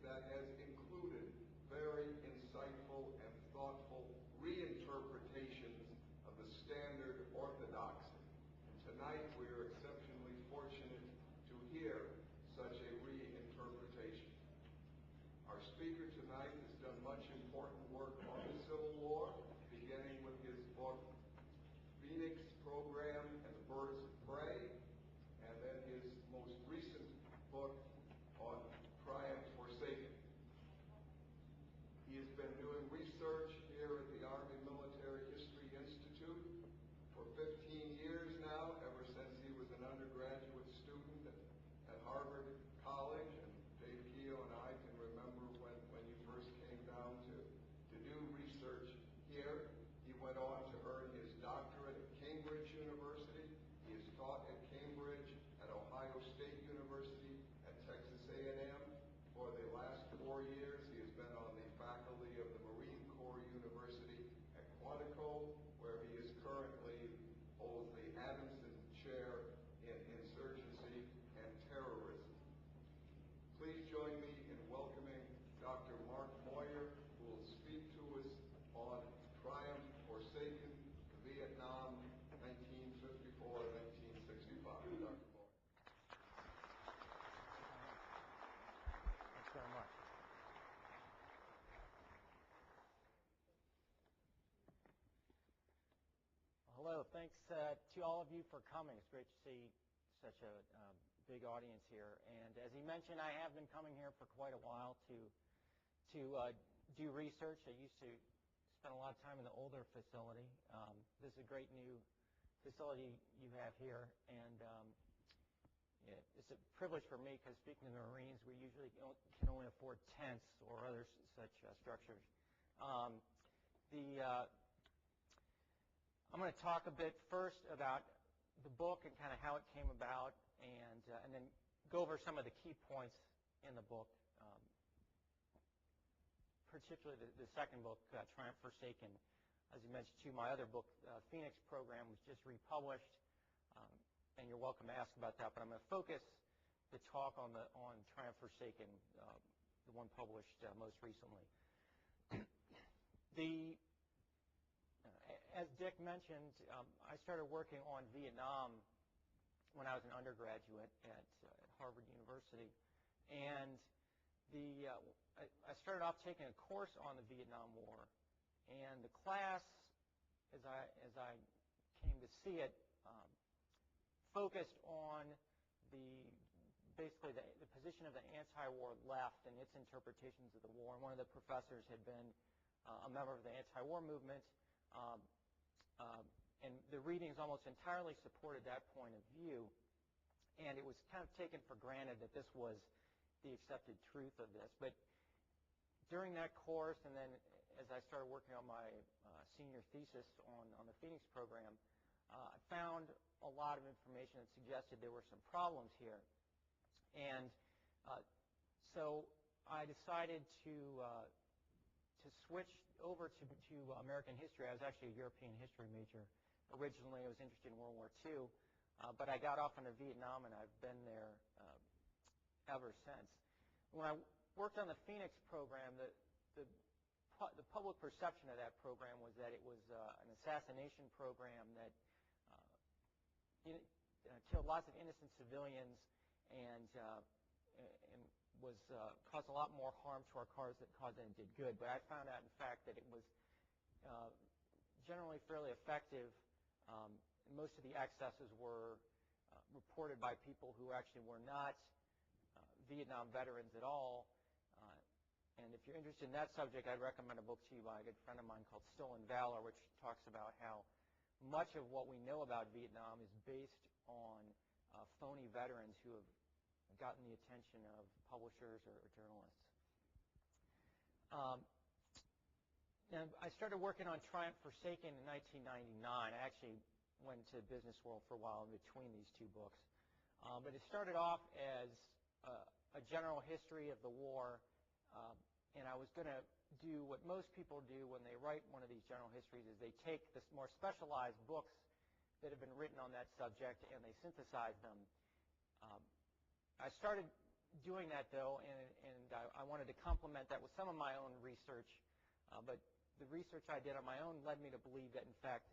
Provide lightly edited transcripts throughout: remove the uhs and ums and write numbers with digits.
that has included very insightful and thoughtful reinterpretations of the standard orthodoxy. And tonight we are exceptionally fortunate to hear such a reinterpretation. Our speaker tonight has done much important work on the Civil War, beginning with his book, Phoenix Program and the Birds of Prey, and then his most recent book on Triumph Forsaken. He has been doing research here at the Army Military History Institute for 15 years now, ever since he was an undergraduate student at Harvard College. And Dave Keogh and I can remember when you first came down to do research here. He went on to earn his doctorate at Cambridge University. He has taught at Cambridge, at Ohio State University, at Texas A&M. For the last 4 years, he has been on the faculty of the Marine Corps University at Quantico, where he is currently holds the Adamson Chair in Insurgency and Terrorism. Please join me in welcoming Dr. Mark Moyer, who will speak to us on Triumph Forsaken, Vietnam, 1954-1965. Dr. Moyer. Thanks very much. Well, hello. Thanks to all of you for coming. It's great to see such a big audience here. And as he mentioned, I have been coming here for quite a while to do research. I used to spend a lot of time in the older facility. This is a great new facility you have here, and it's a privilege for me because, speaking to the Marines, we usually can only afford tents or other such structures. I'm going to talk a bit first about the book and kind of how it came about, and then go over some of the key points in the book, particularly the second book, Triumph Forsaken. As you mentioned, too, my other book, Phoenix Program, was just republished, and you're welcome to ask about that. But I'm going to focus the talk on Triumph Forsaken, the one published most recently. As Dick mentioned, I started working on Vietnam when I was an undergraduate at Harvard University, and I started off taking a course on the Vietnam War, and the class, as I came to see it, focused on basically the position of the anti-war left and its interpretations of the war. And one of the professors had been a member of the anti-war movement, and the readings almost entirely supported that point of view. And it was kind of taken for granted that this was the accepted truth of this. But during that course, and then as I started working on my senior thesis on the Phoenix program, I found a lot of information that suggested there were some problems here. And so I decided to switch over to American history. I was actually a European history major originally. I was interested in World War II, but I got off into Vietnam, and I've been there ever since. When I worked on the Phoenix program, the public perception of that program was that it was an assassination program that killed lots of innocent civilians and caused a lot more harm to our cars than it did good. But I found out, in fact, that it was generally fairly effective. Most of the excesses were reported by people who actually were not Vietnam veterans at all. And if you're interested in that subject, I'd recommend a book to you by a good friend of mine called Stolen Valor, which talks about how much of what we know about Vietnam is based on phony veterans who have gotten the attention of publishers or journalists. And I started working on Triumph Forsaken in 1999. I actually went to business world for a while in between these two books. But it started off as a general history of the war, and I was going to do what most people do when they write one of these general histories, is they take the more specialized books that have been written on that subject and they synthesize them. I started doing that, though, and I wanted wanted to complement that with some of my own research, but the research I did on my own led me to believe that, in fact,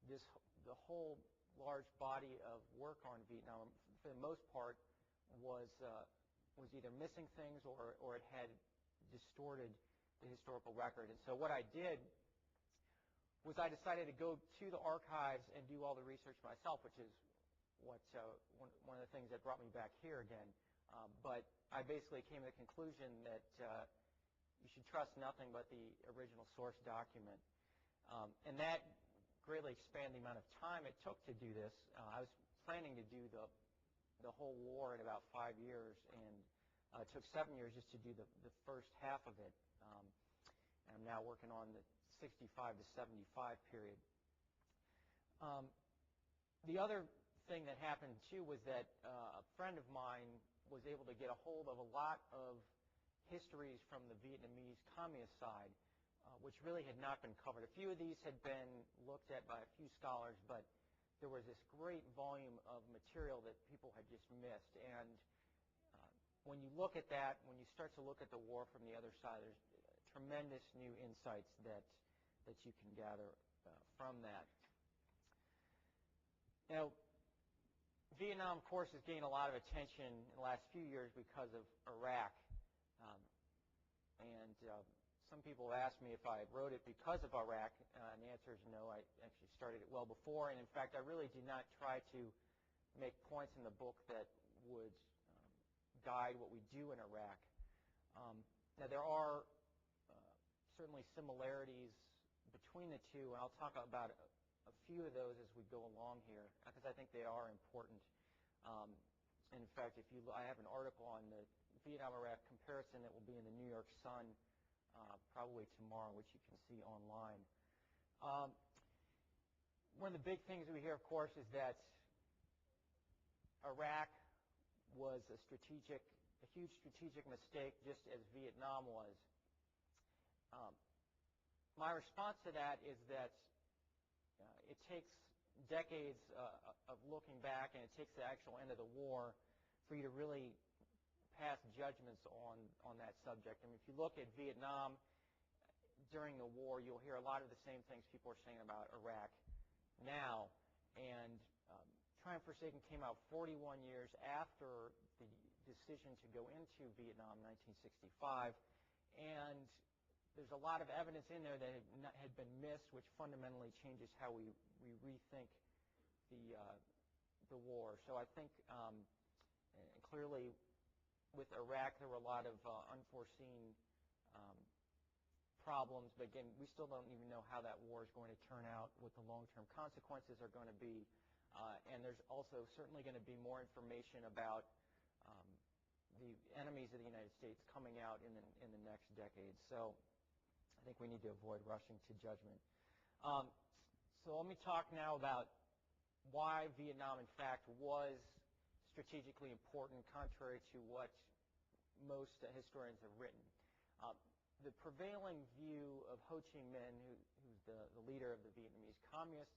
the whole large body of work on Vietnam, for the most part, was either missing things or it had distorted the historical record. And so what I did was I decided to go to the archives and do all the research myself, which is what one of the things that brought me back here again. But I basically came to the conclusion that you should trust nothing but the original source document. And that greatly expanded the amount of time it took to do this. I was planning to do the whole war in about 5 years, and it took 7 years just to do the first half of it. And I'm now working on the 65 to 75 period. The other thing that happened too was that a friend of mine was able to get a hold of a lot of histories from the Vietnamese communist side, which really had not been covered. A few of these had been looked at by a few scholars, but there was this great volume of material that people had just missed. And when you look at that, when you start to look at the war from the other side, there's tremendous new insights that you can gather from that. Now, Vietnam, of course, has gained a lot of attention in the last few years because of Iraq. Some people have asked me if I wrote it because of Iraq, and the answer is no. I actually started it well before, and in fact, I really did not try to make points in the book that would guide what we do in Iraq. Now, there are certainly similarities between the two, and I'll talk about a few of those as we go along here, because I think they are important. In fact, I have an article on the Vietnam-Iraq comparison that will be in the New York Sun probably tomorrow, which you can see online. One of the big things we hear, of course, is that Iraq was a huge strategic mistake, just as Vietnam was. My response to that is that it takes decades of looking back, and it takes the actual end of the war for you to really pass judgments on that subject. I mean, if you look at Vietnam during the war, you'll hear a lot of the same things people are saying about Iraq now. And Triumph Forsaken came out 41 years after the decision to go into Vietnam in 1965. And there's a lot of evidence in there that had been missed, which fundamentally changes how we rethink the war. So I think clearly with Iraq there were a lot of unforeseen problems, but again, we still don't even know how that war is going to turn out, what the long-term consequences are going to be, and there's also certainly going to be more information about the enemies of the United States coming out in the next decade. So I think we need to avoid rushing to judgment. So let me talk now about why Vietnam, in fact, was strategically important, contrary to what most historians have written. The prevailing view of Ho Chi Minh, who's the leader of the Vietnamese communists,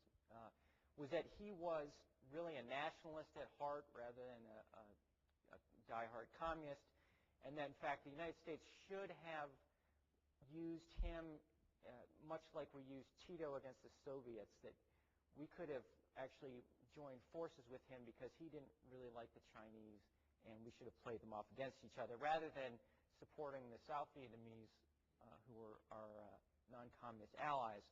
was that he was really a nationalist at heart rather than a diehard communist, and that, in fact, the United States should have used him much like we used Tito against the Soviets, that we could have actually joined forces with him because he didn't really like the Chinese, and we should have played them off against each other rather than supporting the South Vietnamese, who were our non-communist allies.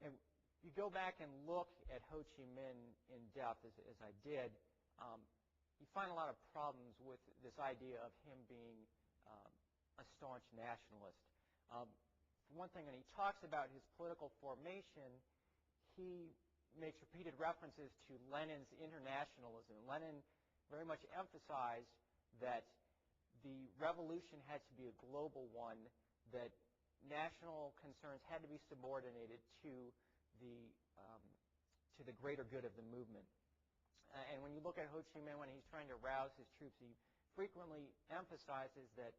And you go back and look at Ho Chi Minh in depth, as I did, you find a lot of problems with this idea of him being a staunch nationalist. For one thing, when he talks about his political formation, he makes repeated references to Lenin's internationalism. Lenin very much emphasized that the revolution had to be a global one, that national concerns had to be subordinated to the greater good of the movement. And when you look at Ho Chi Minh, when he's trying to rouse his troops, he frequently emphasizes that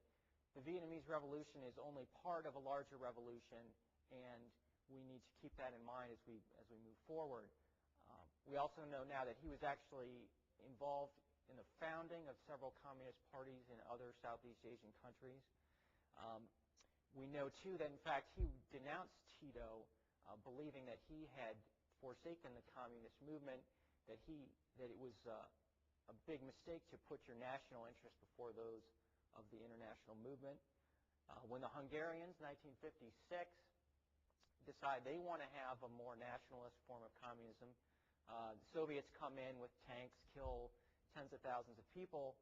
the Vietnamese revolution is only part of a larger revolution, and we need to keep that in mind as we move forward. We also know now that he was actually involved in the founding of several communist parties in other Southeast Asian countries. We know, too, that in fact he denounced Tito, believing that he had forsaken the communist movement, that it was a big mistake to put your national interests before those of the international movement. When the Hungarians, 1956, decide they want to have a more nationalist form of communism, the Soviets come in with tanks, kill tens of thousands of people.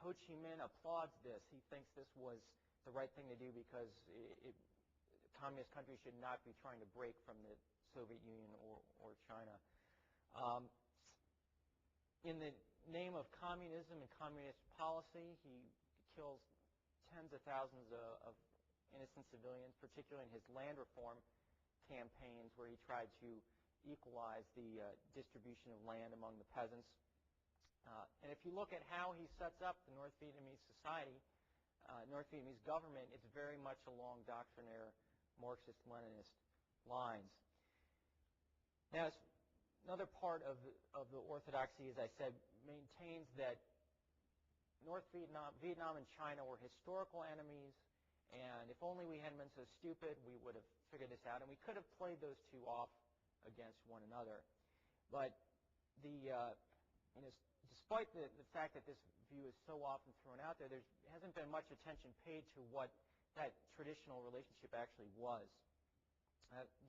Ho Chi Minh applauds this. He thinks this was the right thing to do because communist countries should not be trying to break from the Soviet Union or China. In the name of communism and communist policy, he kills tens of thousands of innocent civilians, particularly in his land reform campaigns where he tried to equalize the distribution of land among the peasants. And if you look at how he sets up the North Vietnamese society, North Vietnamese government, it's very much along doctrinaire Marxist-Leninist lines. Now, another part of the orthodoxy, as I said, maintains that North Vietnam and China were historical enemies, and if only we hadn't been so stupid, we would have figured this out, and we could have played those two off against one another. But despite the fact that this view is so often thrown out there, there hasn't been much attention paid to what that traditional relationship actually was.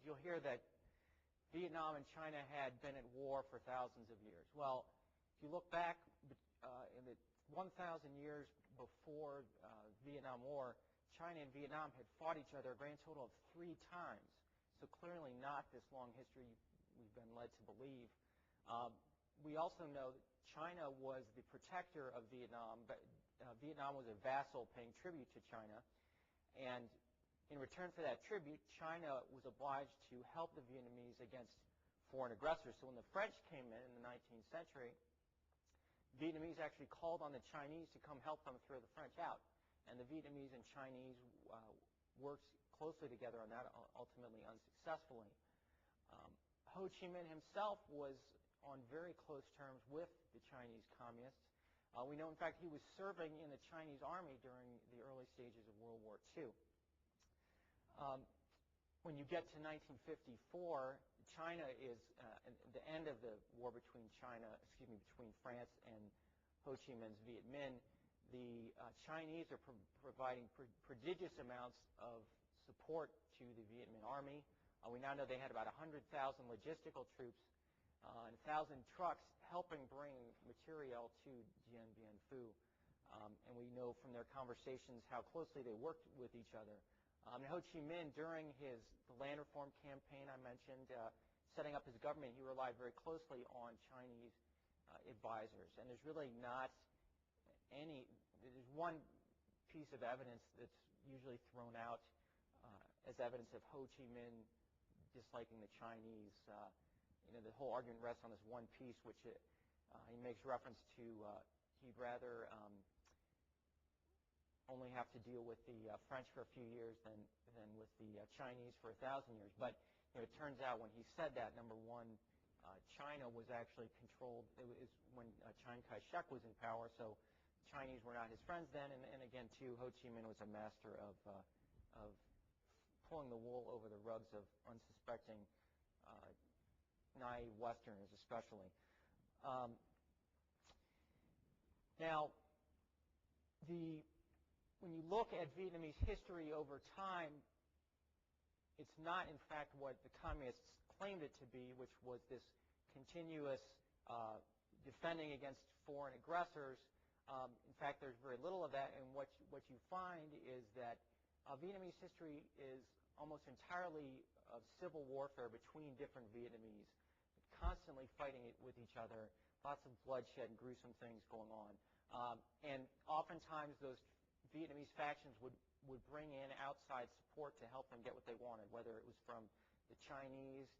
You'll hear that Vietnam and China had been at war for thousands of years. Well, if you look back in the 1,000 years before Vietnam War, China and Vietnam had fought each other a grand total of 3 times. So clearly not this long history we've been led to believe. We also know that China was the protector of Vietnam, but Vietnam was a vassal paying tribute to China. And in return for that tribute, China was obliged to help the Vietnamese against foreign aggressors. So when the French came in the 19th century, Vietnamese actually called on the Chinese to come help them throw the French out. And the Vietnamese and Chinese worked closely together on that, ultimately unsuccessfully. Ho Chi Minh himself was on very close terms with the Chinese communists. We know, in fact, he was serving in the Chinese army during the early stages of World War II. When you get to 1954, China is at the end of the war between France and Ho Chi Minh's Viet Minh. The Chinese are providing prodigious amounts of support to the Viet Minh army. We now know they had about 100,000 logistical troops and 1,000 trucks helping bring material to Dien Bien Phu. And we know from their conversations how closely they worked with each other. And Ho Chi Minh, during the land reform campaign I mentioned, setting up his government, he relied very closely on Chinese advisors. And there's really not there's one piece of evidence that's usually thrown out as evidence of Ho Chi Minh disliking the Chinese. The whole argument rests on this one piece, which he makes reference to. He'd rather only have to deal with the French for a few years than with the Chinese for 1,000 years. But it turns out when he said that, number one, China was actually controlled. It was when Chiang Kai-shek was in power, so Chinese were not his friends then. And again, too, Ho Chi Minh was a master of pulling the wool over the rugs of unsuspecting naive Westerners, especially. Now, when you look at Vietnamese history over time, it's not, in fact, what the communists claimed it to be, which was this continuous defending against foreign aggressors. In fact, there's very little of that, and what you find is that Vietnamese history is almost entirely of civil warfare between different Vietnamese, constantly fighting with each other, lots of bloodshed and gruesome things going on. And oftentimes those Vietnamese factions would bring in outside support to help them get what they wanted, whether it was from the Chinese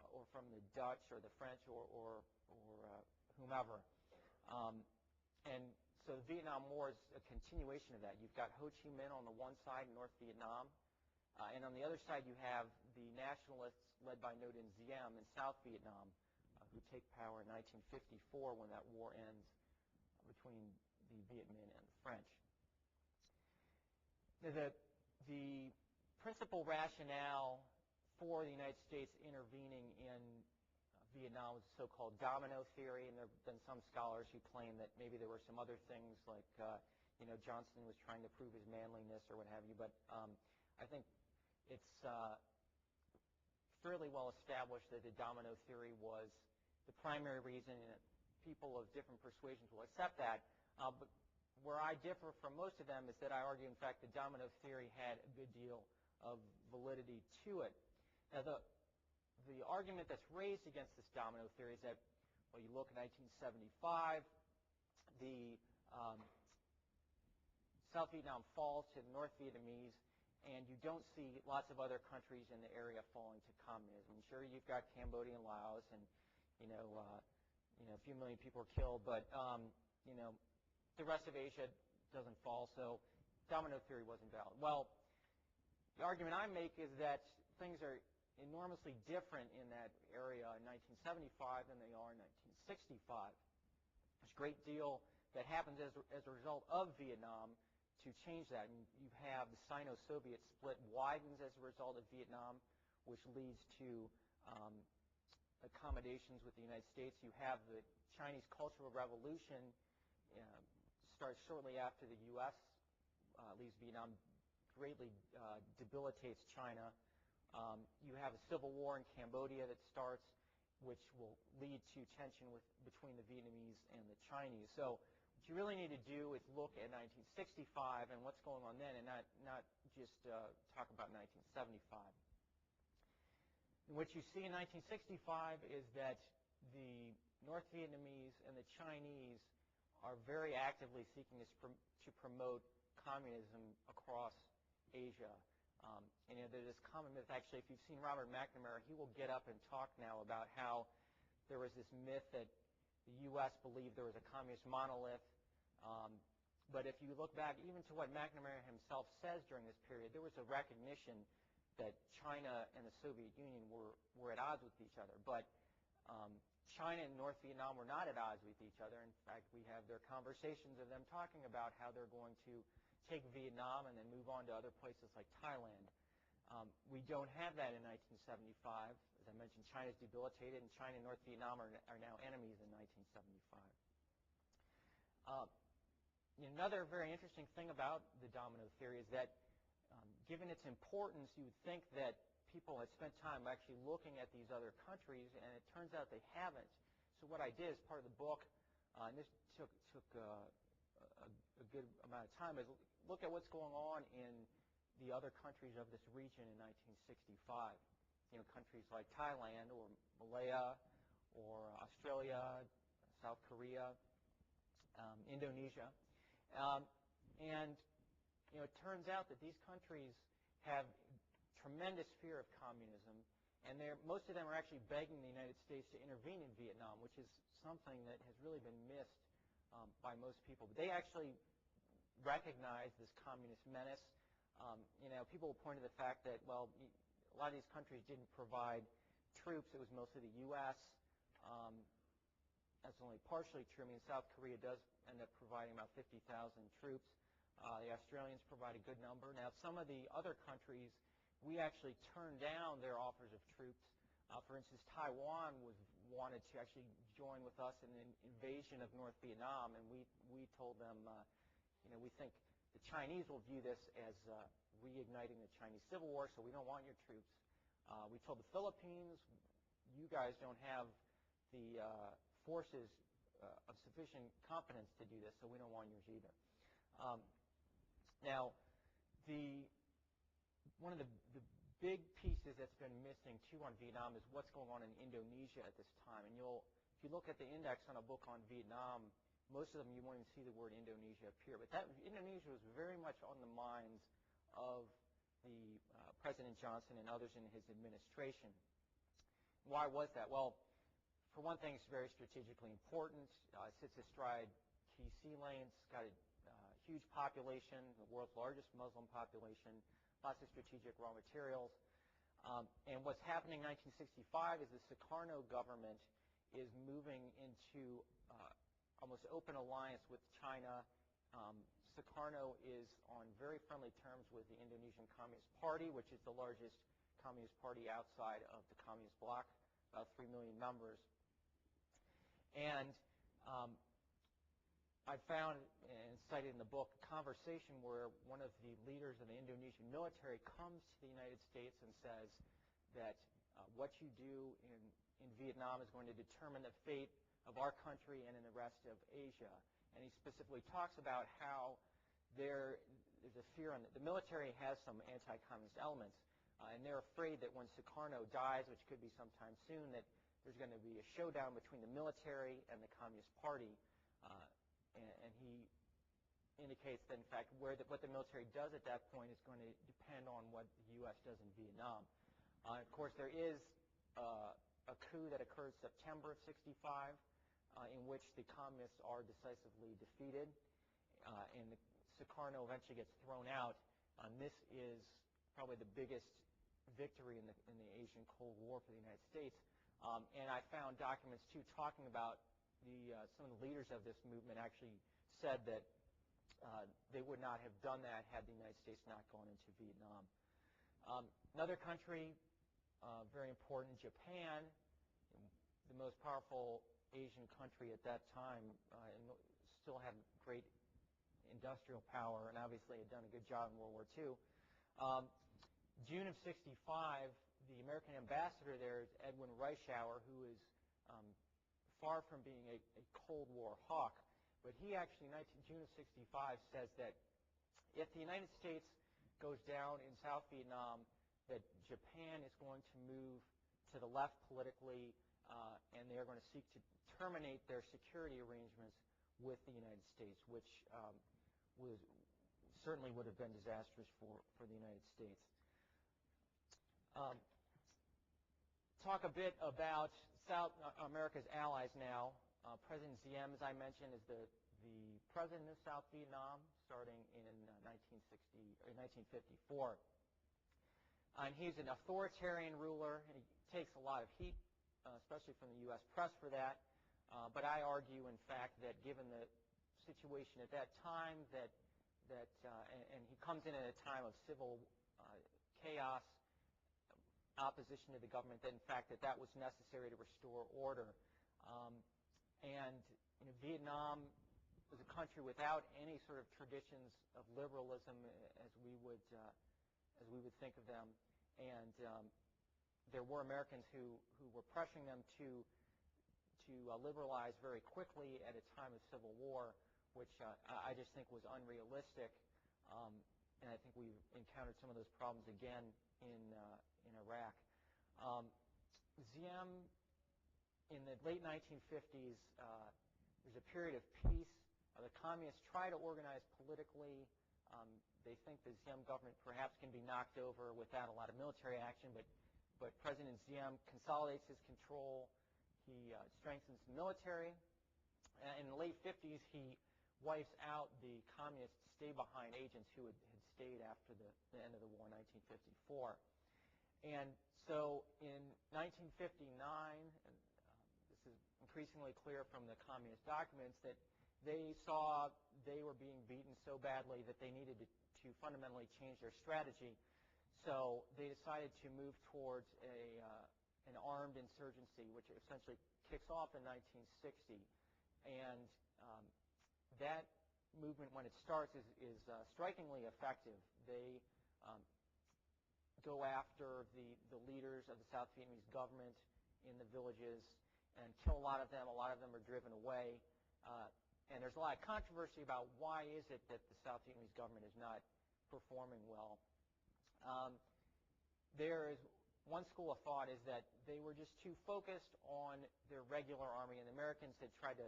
or from the Dutch or the French or whomever. And so the Vietnam War is a continuation of that. You've got Ho Chi Minh on the one side in North Vietnam, and on the other side you have the nationalists led by Ngo Dinh Diem in South Vietnam, who take power in 1954 when that war ends between the Viet Minh and the French. The principal rationale for the United States intervening in Vietnam was the so-called domino theory, and there have been some scholars who claim that maybe there were some other things like, Johnson was trying to prove his manliness or what have you, but I think it's fairly well established that the domino theory was the primary reason, and people of different persuasions will accept that. But where I differ from most of them is that I argue, in fact, the domino theory had a good deal of validity to it. Now, the argument that's raised against this domino theory is that, well, you look at 1975, the South Vietnam falls to the North Vietnamese, and you don't see lots of other countries in the area falling to communism. Sure, you've got Cambodia and Laos, and a few million people are killed, but the rest of Asia doesn't fall, so domino theory wasn't valid. Well, the argument I make is that things are enormously different in that area in 1975 than they are in 1965. There's a great deal that happens as a result of Vietnam to change that. And you have the Sino-Soviet split widens as a result of Vietnam, which leads to accommodations with the United States. You have the Chinese Cultural Revolution starts shortly after the U.S. Leaves Vietnam, greatly debilitates China. You have a civil war in Cambodia that starts, which will lead to tension between the Vietnamese and the Chinese. So what you really need to do is look at 1965 and what's going on then, and not just talk about 1975. And what you see in 1965 is that the North Vietnamese and the Chinese are very actively seeking to promote communism across Asia. And there's this common myth, actually, if you've seen Robert McNamara, he will get up and talk now about how there was this myth that the U.S. believed there was a communist monolith. But if you look back even to what McNamara himself says during this period, there was a recognition that China and the Soviet Union were at odds with each other. But China and North Vietnam were not at odds with each other. In fact, we have their conversations of them talking about how they're going to take Vietnam and then move on to other places like Thailand. We don't have that in 1975. As I mentioned, China's debilitated, and China and North Vietnam are now enemies in 1975. Another very interesting thing about the domino theory is that, given its importance, you would think that people had spent time actually looking at these other countries, and it turns out they haven't. So what I did as part of the book, and this took a good amount of time, is look at what's going on in the other countries of this region in 1965. Countries like Thailand or Malaya or Australia, South Korea, Indonesia. And it turns out that these countries have tremendous fear of communism, and most of them are actually begging the United States to intervene in Vietnam, which is something that has really been missed by most people. But they actually recognize this communist menace. People will point to the fact that, well, a lot of these countries didn't provide troops. It was mostly the U.S. That's only partially true. I mean, South Korea does end up providing about 50,000 troops. The Australians provide a good number. Now, some of the other countries, we actually turned down their offers of troops. For instance, Taiwan wanted to actually join with us in an invasion of North Vietnam, and we told them, we think the Chinese will view this as reigniting the Chinese Civil War, so we don't want your troops. We told the Philippines, you guys don't have the forces of sufficient competence to do this, so we don't want yours either. Now, one of the big pieces that's been missing, too, on Vietnam is what's going on in Indonesia at this time. And if you look at the index on a book on Vietnam, most of them you won't even see the word Indonesia appear. But Indonesia was very much on the minds of the President Johnson and others in his administration. Why was that? Well, for one thing, it's very strategically important. It sits astride key sea lanes. It's got a huge population, the world's largest Muslim population, lots of strategic raw materials. And what's happening in 1965 is the Sukarno government is moving into almost open alliance with China. Sukarno is on very friendly terms with the Indonesian Communist Party, which is the largest communist party outside of the communist bloc, about 3 million members. And I found and cited in the book a conversation where one of the leaders of the Indonesian military comes to the United States and says that what you do in Vietnam is going to determine the fate of our country and in the rest of Asia. And he specifically talks about how there's a fear on the military has some anti-communist elements, and they're afraid that when Sukarno dies, which could be sometime soon, that there's going to be a showdown between the military and the Communist Party. And he indicates that, in fact, what the military does at that point is going to depend on what the U.S. does in Vietnam. Of course, there is a coup that occurred September of '65, in which the communists are decisively defeated, and Sukarno eventually gets thrown out. This is probably the biggest victory in the Asian Cold War for the United States. And I found documents, too, talking about some of the leaders of this movement actually said that they would not have done that had the United States not gone into Vietnam. Another country, very important, Japan, the most powerful Asian country at that time, and still had great industrial power, and obviously had done a good job in World War II. June of '65, the American ambassador there is Edwin Reischauer, who is far from being a Cold War hawk, but he actually, in June of '65, says that if the United States goes down in South Vietnam, that Japan is going to move to the left politically, and they are going to seek to terminate their security arrangements with the United States, which certainly would have been disastrous for the United States. Talk a bit about South America's allies now. President Diem, as I mentioned, is the president of South Vietnam, starting in 1954. And he's an authoritarian ruler, and he takes a lot of heat, especially from the U.S. press for that. But I argue, in fact, that given the situation at that time, and he comes in at a time of civil chaos, opposition to the government, that in fact that was necessary to restore order. And Vietnam was a country without any sort of traditions of liberalism as we would think of them, and there were Americans who were pressuring them to liberalize very quickly at a time of civil war, which I just think was unrealistic, and I think we've encountered some of those problems again in Iraq. Diem, in the late 1950s, there's a period of peace. The communists try to organize politically. They think the Diem government perhaps can be knocked over without a lot of military action, but President Diem consolidates his control. He strengthens the military. And in the late 50s, he wipes out the communist stay-behind agents who had stayed after the end of the war in 1954. And so in 1959, and this is increasingly clear from the communist documents, that they saw they were being beaten so badly that they needed to fundamentally change their strategy. So they decided to move towards an armed insurgency, which essentially kicks off in 1960. And that movement, when it starts, is strikingly effective. They go after the leaders of the South Vietnamese government in the villages and kill a lot of them. A lot of them are driven away. And there's a lot of controversy about why is it that the South Vietnamese government is not performing well. There is one school of thought is that they were just too focused on their regular army, and the Americans had tried to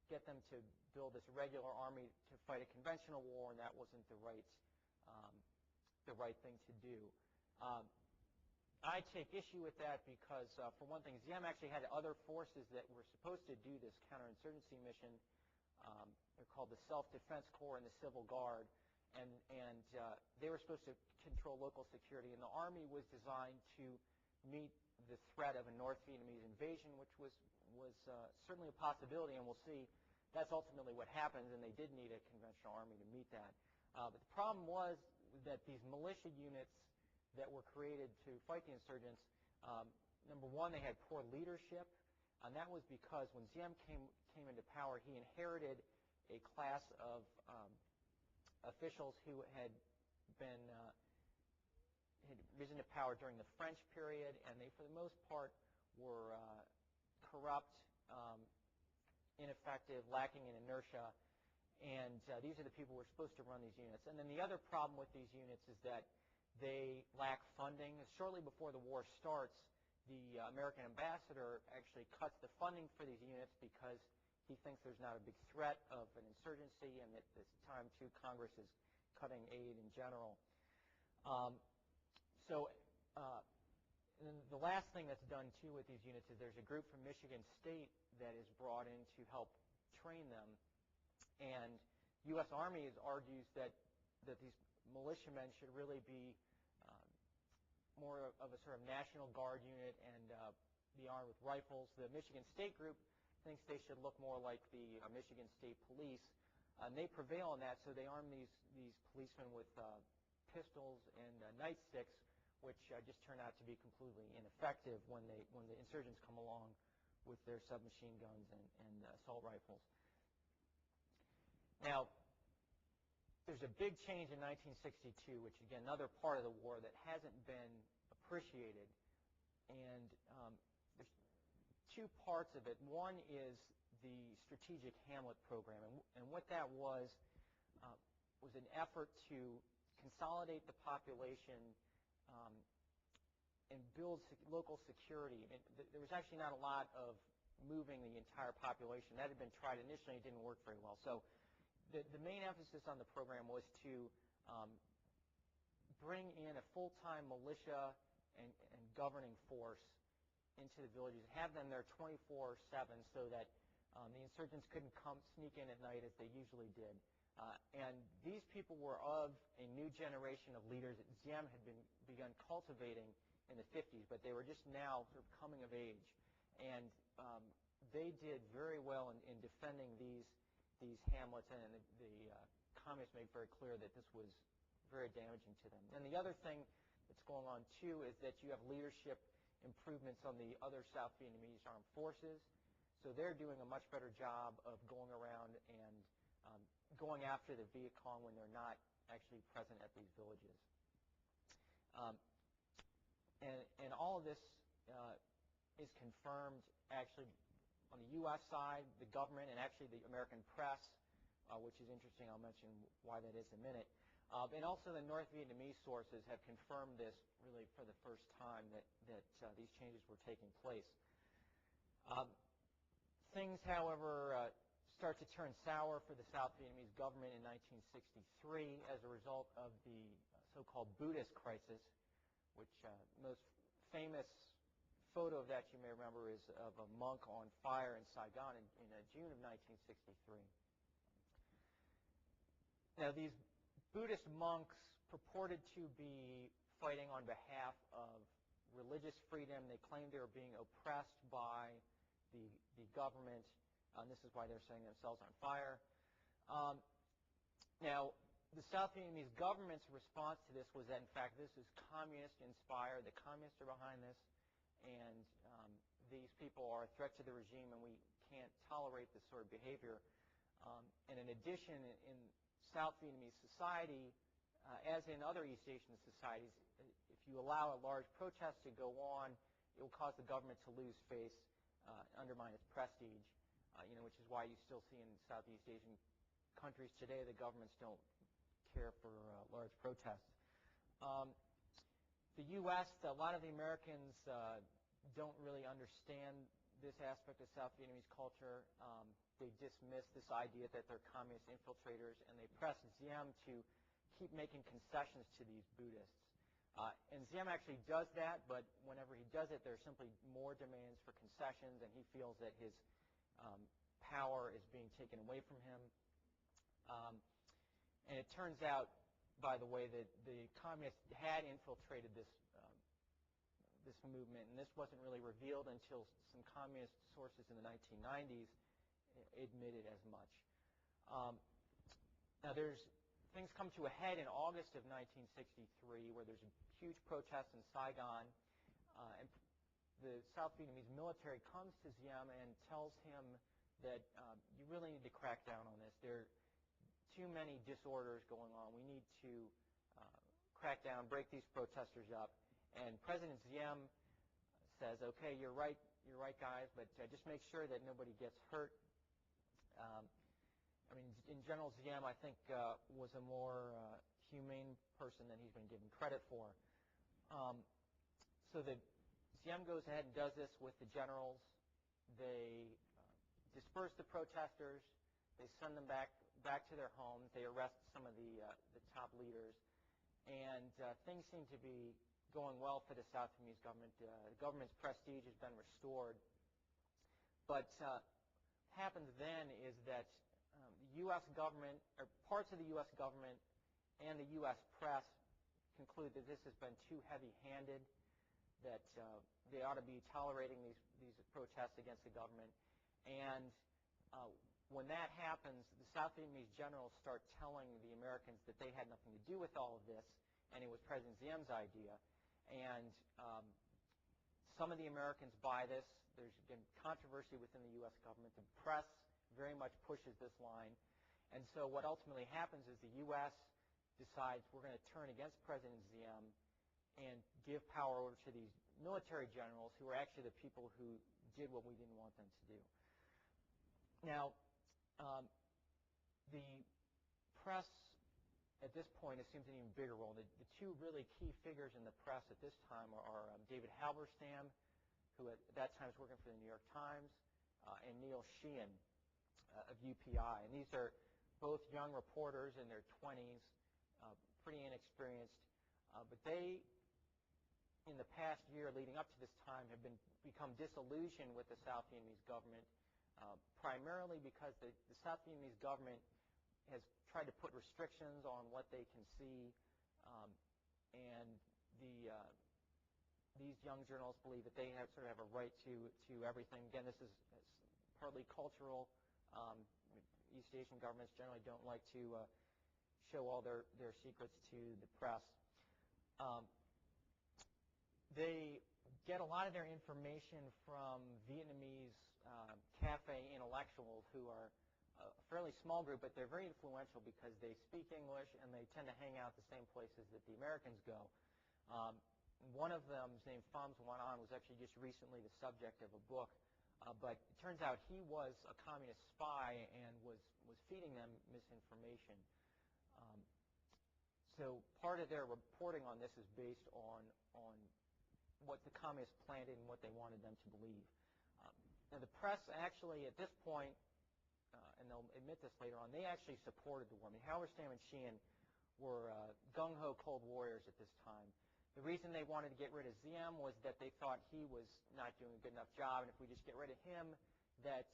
get them to build this regular army to fight a conventional war, and that wasn't the right thing to do. I take issue with that because, for one thing, Diem actually had other forces that were supposed to do this counterinsurgency mission. They're called the Self-Defense Corps and the Civil Guard, and they were supposed to control local security. And the army was designed to meet the threat of a North Vietnamese invasion, which was certainly a possibility. And we'll see that's ultimately what happens, and they did need a conventional army to meet that. But the problem was that these militia units that were created to fight the insurgents, number one, they had poor leadership, and that was because when Diem came into power, he inherited a class of officials who had risen to power during the French period, and they, for the most part, were corrupt, ineffective, lacking in inertia, and these are the people who were supposed to run these units. And then the other problem with these units is that they lack funding. Shortly before the war starts, the American ambassador actually cuts the funding for these units because he thinks there's not a big threat of an insurgency, and at this time, too, Congress is cutting aid in general. And the last thing that's done, too, with these units is there's a group from Michigan State that is brought in to help train them. And U.S. Army argues that these militiamen should really be more of a sort of National Guard unit and be armed with rifles. The Michigan State group thinks they should look more like the Michigan State Police. And they prevail on that, so they arm these policemen with pistols and nightsticks, which just turn out to be completely ineffective when the insurgents come along with their submachine guns and assault rifles. Now, there's a big change in 1962, which, again, another part of the war that hasn't been appreciated. And there's two parts of it. One is the Strategic Hamlet Program. And what that was an effort to consolidate the population and build local security. There was actually not a lot of moving the entire population. That had been tried initially. It didn't work very well. So the main emphasis on the program was to bring in a full-time militia and governing force into the villages, have them there 24/7 so that the insurgents couldn't sneak in at night as they usually did. And these people were of a new generation of leaders that Diem had begun cultivating in the 50s, but they were just now sort of coming of age. And they did very well in defending these hamlets, and the communists made very clear that this was very damaging to them. And the other thing that's going on, too, is that you have leadership improvements on the other South Vietnamese armed forces. So they're doing a much better job of going around and going after the Viet Cong when they're not actually present at these villages. And all of this is confirmed actually on the U.S. side, the government, and actually the American press, which is interesting. I'll mention why that is in a minute. And also the North Vietnamese sources have confirmed this really for the first time that these changes were taking place. Things, however, start to turn sour for the South Vietnamese government in 1963 as a result of the so-called Buddhist crisis, which most famous photo of that you may remember is of a monk on fire in Saigon in June of 1963. Now, these Buddhist monks purported to be fighting on behalf of religious freedom. They claimed they were being oppressed by the government, and this is why they're setting themselves on fire. Now, the South Vietnamese government's response to this was that, in fact, this is communist-inspired. The communists are behind this, and these people are a threat to the regime, and we can't tolerate this sort of behavior. And in addition, in South Vietnamese society, as in other East Asian societies, if you allow a large protest to go on, it will cause the government to lose face, undermine its prestige, which is why you still see in Southeast Asian countries today the governments don't care for large protests. The U.S., a lot of the Americans don't really understand this aspect of South Vietnamese culture. They dismiss this idea that they're communist infiltrators, and they press Diem to keep making concessions to these Buddhists. And Diem actually does that, but whenever he does it, there are simply more demands for concessions, and he feels that his power is being taken away from him. And it turns out, by the way, that the communists had infiltrated this movement, and this wasn't really revealed until some communist sources in the 1990s admitted as much. Now things come to a head in August of 1963 where there's a huge protest in Saigon, and the South Vietnamese military comes to Diem and tells him that you really need to crack down on this. There are too many disorders going on. We need to crack down, break these protesters up. And President Diem says, okay, you're right, guys, but just make sure that nobody gets hurt. I mean, in general, Diem, I think, was a more humane person than he's been given credit for. So Diem goes ahead and does this with the generals. They disperse the protesters. They send them back to their homes. They arrest some of the top leaders. And things seem to be going well for the South Vietnamese government. The government's prestige has been restored. But what happens then is that the U.S. government, or parts of the U.S. government and the U.S. press conclude that this has been too heavy-handed, that they ought to be tolerating these protests against the government. And when that happens, the South Vietnamese generals start telling the Americans that they had nothing to do with all of this, and it was President Diem's idea. And some of the Americans buy this. There's been controversy within the U.S. government. The press very much pushes this line. And so what ultimately happens is the U.S. decides we're going to turn against President Diem and give power over to these military generals who are actually the people who did what we didn't want them to do. Now, the press at this point assumes an even bigger role. The two really key figures in the press at this time are David Halberstam, who at that time was working for the New York Times, and Neil Sheehan of UPI. And these are both young reporters in their 20s, pretty inexperienced, but they, in the past year leading up to this time, have become disillusioned with the South Vietnamese government, primarily because the South Vietnamese government has tried to put restrictions on what they can see, and these young journalists believe that they sort of have a right to everything. Again, this is partly cultural. East Asian governments generally don't like to show all their secrets to the press. They get a lot of their information from Vietnamese cafe intellectuals who are a fairly small group, but they're very influential because they speak English and they tend to hang out the same places that the Americans go. One of them, named Pham Nguyen An, was actually just recently the subject of a book, but it turns out he was a communist spy and was feeding them misinformation. So part of their reporting on this is based on what the communists planted and what they wanted them to believe. Now the press actually at this point, and they'll admit this later on, they actually supported the war. I mean, Halberstam and Sheehan were gung-ho Cold Warriors at this time. The reason they wanted to get rid of Diem was that they thought he was not doing a good enough job, and if we just get rid of him, that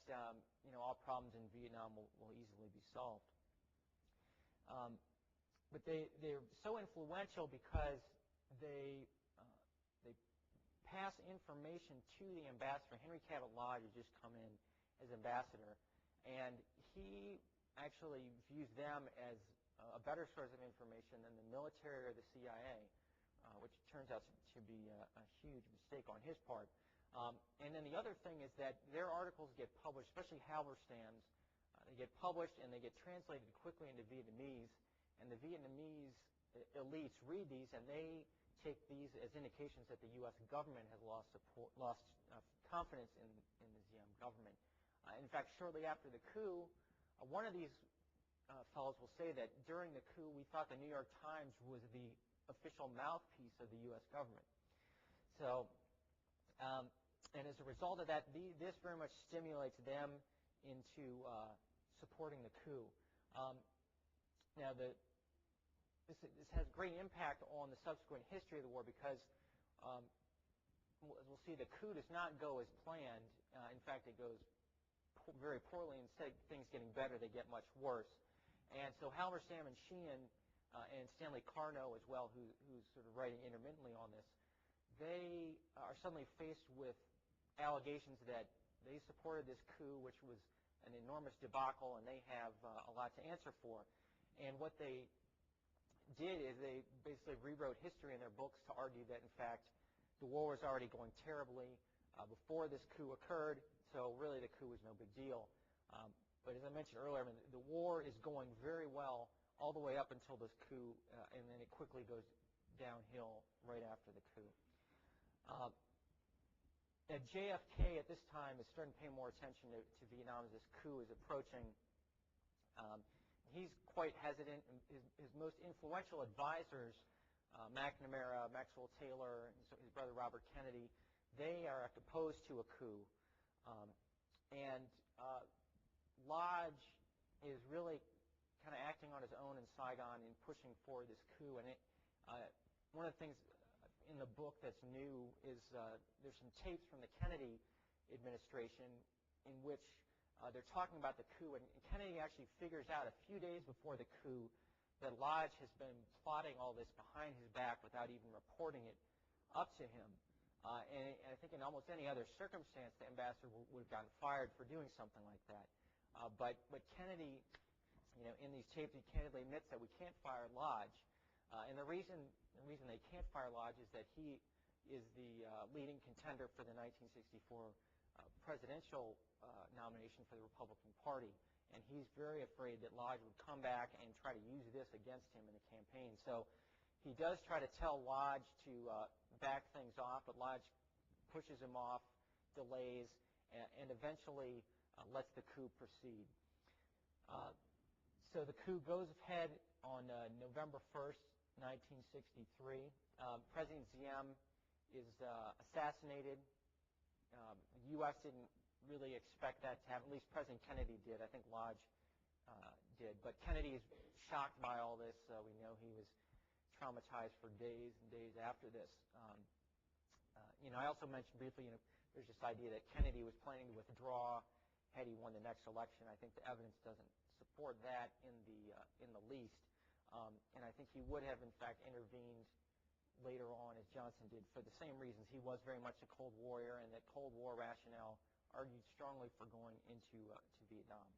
all problems in Vietnam will easily be solved. But they're so influential because they pass information to the ambassador. Henry Cabot Lodge had just come in as ambassador, and he actually views them as a better source of information than the military or the CIA, which turns out to be a huge mistake on his part. And then the other thing is that their articles get published, especially Halberstam's. They get published and they get translated quickly into Vietnamese, and the Vietnamese elites read these and they take these as indications that the U.S. government has lost confidence in the Diem government. In fact, shortly after the coup, one of these fellows will say that during the coup, we thought the New York Times was the official mouthpiece of the U.S. government. So, and as a result of that, this very much stimulates them into supporting the coup. Now, this has great impact on the subsequent history of the war because, as we'll see, the coup does not go as planned. In fact, it goes very poorly. Instead of things getting better, they get much worse. And so Halberstam and Sheehan and Stanley Carnot as well, who's sort of writing intermittently on this, they are suddenly faced with allegations that they supported this coup, which was an enormous debacle, and they have a lot to answer for. And what they did is they basically rewrote history in their books to argue that, in fact, the war was already going terribly before this coup occurred, so really the coup was no big deal. But as I mentioned earlier, I mean, the war is going very well all the way up until this coup, and then it quickly goes downhill right after the coup. JFK at this time is starting to pay more attention to Vietnam as this coup is approaching. He's quite hesitant. His most influential advisors, McNamara, Maxwell Taylor, and his brother Robert Kennedy, they are opposed to a coup. Lodge is really kind of acting on his own in Saigon and pushing for this coup. And one of the things in the book that's new is there's some tapes from the Kennedy administration in which they're talking about the coup. And Kennedy actually figures out a few days before the coup that Lodge has been plotting all this behind his back without even reporting it up to him. And I think in almost any other circumstance, the ambassador would have gotten fired for doing something like that. But Kennedy, in these tapes, he candidly admits that we can't fire Lodge. And the reason they can't fire Lodge is that he is the leading contender for the 1964 presidential nomination for the Republican Party. And he's very afraid that Lodge would come back and try to use this against him in the campaign. So he does try to tell Lodge to back things off, but Lodge pushes him off, delays, and eventually lets the coup proceed. So the coup goes ahead on November 1st, 1963. President Diem is assassinated. The U.S. didn't really expect that to happen. At least President Kennedy did. I think Lodge did. But Kennedy is shocked by all this. We know he was traumatized for days and days after this. I also mentioned briefly, there's this idea that Kennedy was planning to withdraw had he won the next election. I think the evidence doesn't support that in the least. And I think he would have, in fact, intervened later on, as Johnson did, for the same reasons. He was very much a Cold Warrior, and that Cold War rationale argued strongly for going into to Vietnam.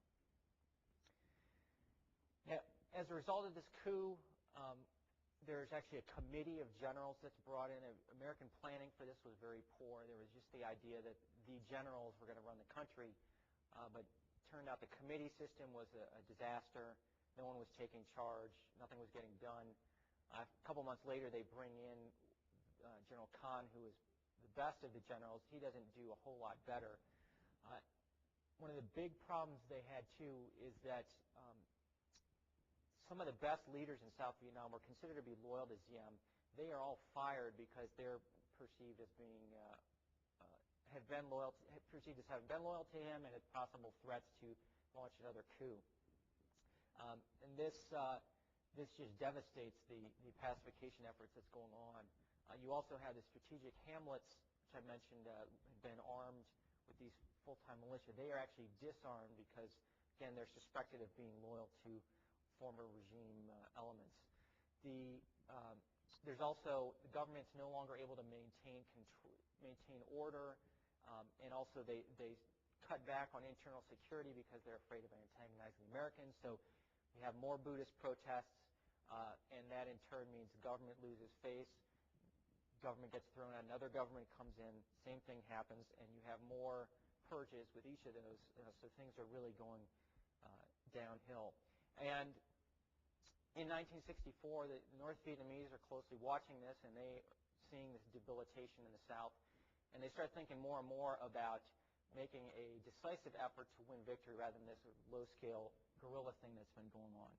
Now, as a result of this coup, there's actually a committee of generals that's brought in. American planning for this was very poor. There was just the idea that the generals were going to run the country, but it turned out the committee system was a disaster. No one was taking charge. Nothing was getting done. A couple months later, they bring in General Kahn, who is the best of the generals. He doesn't do a whole lot better. One of the big problems they had, too, is that some of the best leaders in South Vietnam were considered to be loyal to Diem. They are all fired because they're perceived as being perceived as having been loyal to him and had possible threats to launch another coup. And this just devastates the pacification efforts that's going on. You also have the strategic hamlets, which I mentioned, had been armed with these full-time militia. They are actually disarmed because, again, they're suspected of being loyal to former regime elements. There's also the government's no longer able to maintain order, and also they cut back on internal security because they're afraid of antagonizing the Americans. So we have more Buddhist protests, and that in turn means the government loses face. Government gets thrown out, another government comes in, same thing happens, and you have more purges with each of those. So things are really going downhill. And in 1964, the North Vietnamese are closely watching this, and they are seeing this debilitation in the South, and they start thinking more and more about making a decisive effort to win victory rather than this sort of low-scale guerrilla thing that's been going on.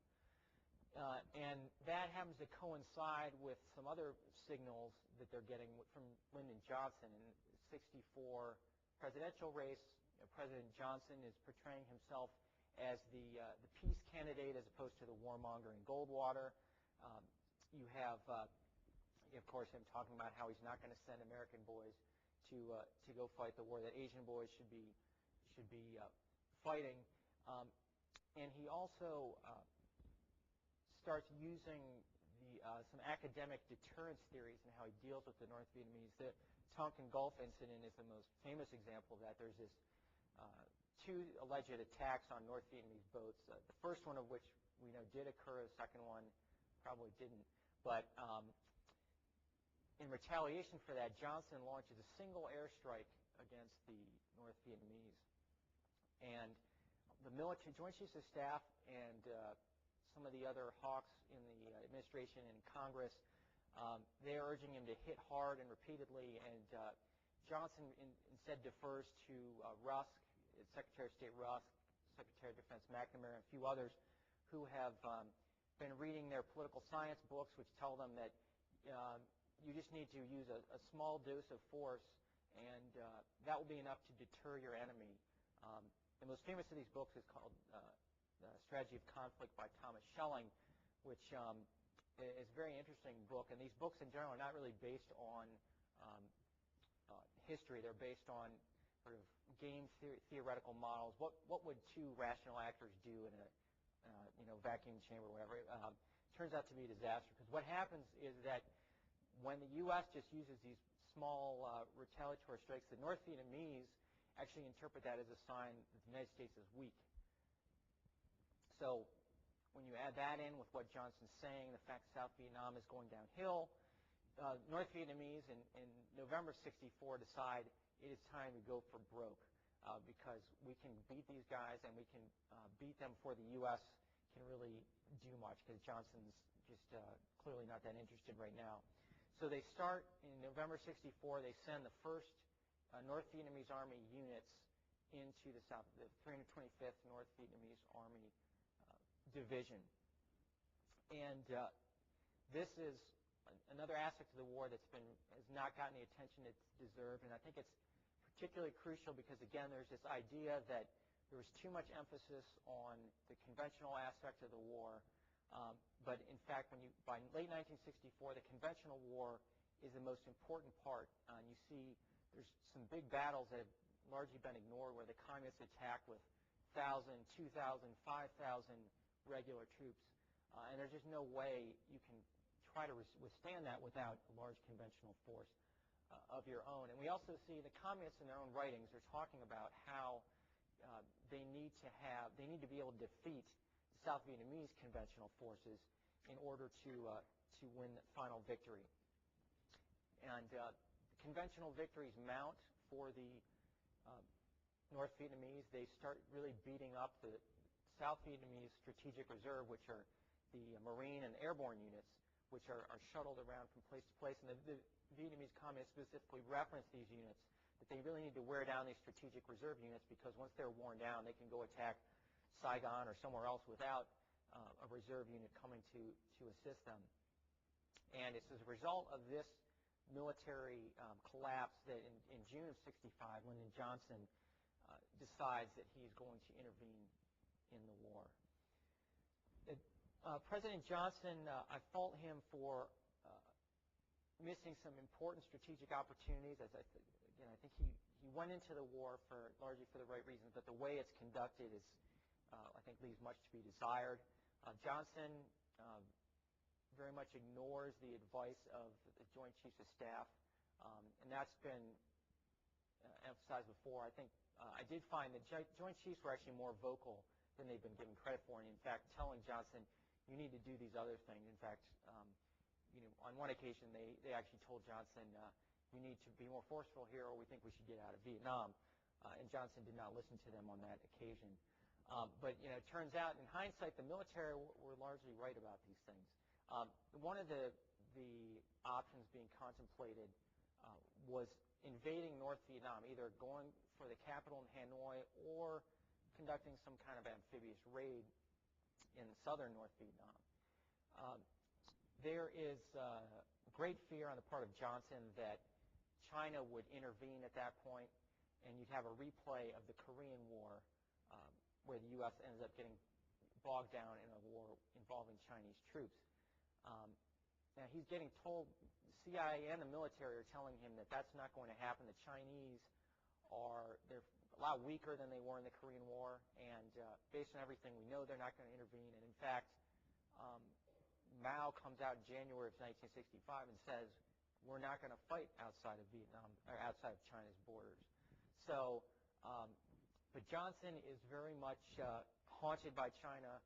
And that happens to coincide with some other signals that they're getting from Lyndon Johnson. In the 64 presidential race, President Johnson is portraying himself as the peace candidate as opposed to the warmonger in Goldwater. You have, of course, him talking about how he's not going to send American boys to go fight the war that Asian boys should be fighting. And he also starts using some academic deterrence theories and how he deals with the North Vietnamese. The Tonkin Gulf incident is the most famous example of that. There's this two alleged attacks on North Vietnamese boats. The first one of which we know did occur. The second one probably didn't. But in retaliation for that, Johnson launches a single airstrike against the North Vietnamese. And the military, Joint Chiefs of Staff and some of the other hawks in the administration and Congress, they're urging him to hit hard and repeatedly, and Johnson instead defers to Rusk, Secretary of State Rusk, Secretary of Defense McNamara, and a few others who have been reading their political science books, which tell them that you just need to use a small dose of force, and that will be enough to deter your enemy. The most famous of these books is called The Strategy of Conflict by Thomas Schelling, which is a very interesting book. And these books in general are not really based on history. They're based on sort of game theoretical models. What would two rational actors do in a vacuum chamber or whatever? It turns out to be a disaster, because what happens is that when the U.S. just uses these small retaliatory strikes, the North Vietnamese actually interpret that as a sign that the United States is weak. So when you add that in with what Johnson's saying, the fact that South Vietnam is going downhill, North Vietnamese in November '64 decide it is time to go for broke, because we can beat these guys and we can beat them before the U.S. can really do much, because Johnson's just clearly not that interested right now. So they start in November '64. They send the first North Vietnamese Army units into the south, the 325th North Vietnamese Army Division. And this is another aspect of the war that's has not gotten the attention it's deserved. And I think it's particularly crucial because, again, there's this idea that there was too much emphasis on the conventional aspect of the war. But in fact, by late 1964, the conventional war is the most important part. And you see there's some big battles that have largely been ignored, where the communists attack with 1,000, 2,000, 5,000 regular troops. And there's just no way you can try to withstand that without a large conventional force of your own. And we also see the communists in their own writings are talking about how they need to be able to defeat the South Vietnamese conventional forces in order to win the final victory. And conventional victories mount for the North Vietnamese. They start really beating up the South Vietnamese Strategic Reserve, which are the Marine and airborne units, which are shuttled around from place to place. And the Vietnamese communists specifically reference these units, that they really need to wear down these Strategic Reserve units, because once they're worn down, they can go attack Saigon or somewhere else without a reserve unit coming to assist them. And it's as a result of this military collapse that in June of '65, Lyndon Johnson decides that he's going to intervene in the war. President Johnson, I fault him for missing some important strategic opportunities. I think he went into the war largely for the right reasons, but the way it's conducted is, I think, leaves much to be desired. Johnson very much ignores the advice of the Joint Chiefs of Staff, and that's been emphasized before. I think I did find that Joint Chiefs were actually more vocal than they've been given credit for, and in fact, telling Johnson, you need to do these other things. In fact, on one occasion, they actually told Johnson, you need to be more forceful here, or we think we should get out of Vietnam. And Johnson did not listen to them on that occasion. But it turns out, in hindsight, the military were largely right about these things. One of the options being contemplated was invading North Vietnam, either going for the capital in Hanoi or conducting some kind of amphibious raid in southern North Vietnam. There is great fear on the part of Johnson that China would intervene at that point, and you'd have a replay of the Korean War, where the U.S. ends up getting bogged down in a war involving Chinese troops. Now, he's getting told, the CIA and the military are telling him that that's not going to happen. The Chinese they're a lot weaker than they were in the Korean War, and based on everything we know, they're not going to intervene. And in fact, Mao comes out in January of 1965 and says, we're not going to fight outside of Vietnam or outside of China's borders. So But Johnson is very much haunted by China,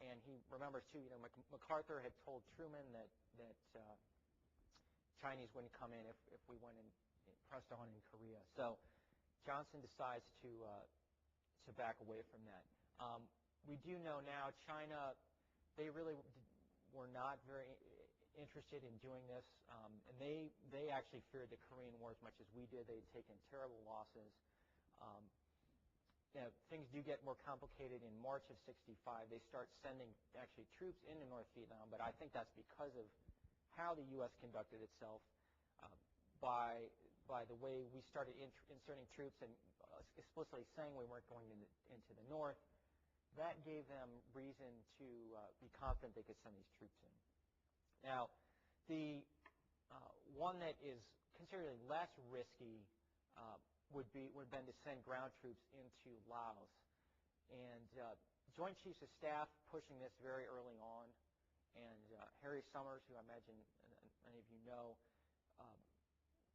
and he remembers too. You know, MacArthur had told Truman that Chinese wouldn't come in if we went and pressed on in Korea. So Johnson decides to back away from that. We do know now China, they really were not very interested in doing this, and they actually feared the Korean War as much as we did. They had taken terrible losses. You know, things do get more complicated in March of '65. They start sending actually troops into North Vietnam, but I think that's because of how the U.S. conducted itself by the way we started inserting troops and explicitly saying we weren't going into the North. That gave them reason to be confident they could send these troops in. Now, the one that is considerably less risky would have been to send ground troops into Laos. And Joint Chiefs of Staff pushing this very early on, and Harry Summers, who I imagine many of you know,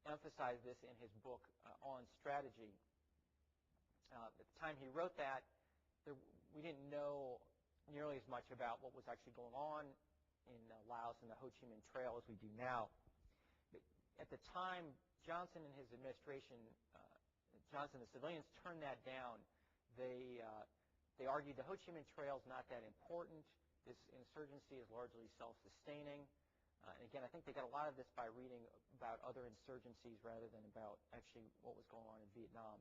emphasized this in his book on strategy. At the time he wrote that, we didn't know nearly as much about what was actually going on in Laos and the Ho Chi Minh Trail as we do now. But at the time, Johnson and his administration, Johnson and the civilians turned that down. They argued the Ho Chi Minh Trail is not that important. This insurgency is largely self-sustaining. And again, I think they got a lot of this by reading about other insurgencies rather than about actually what was going on in Vietnam.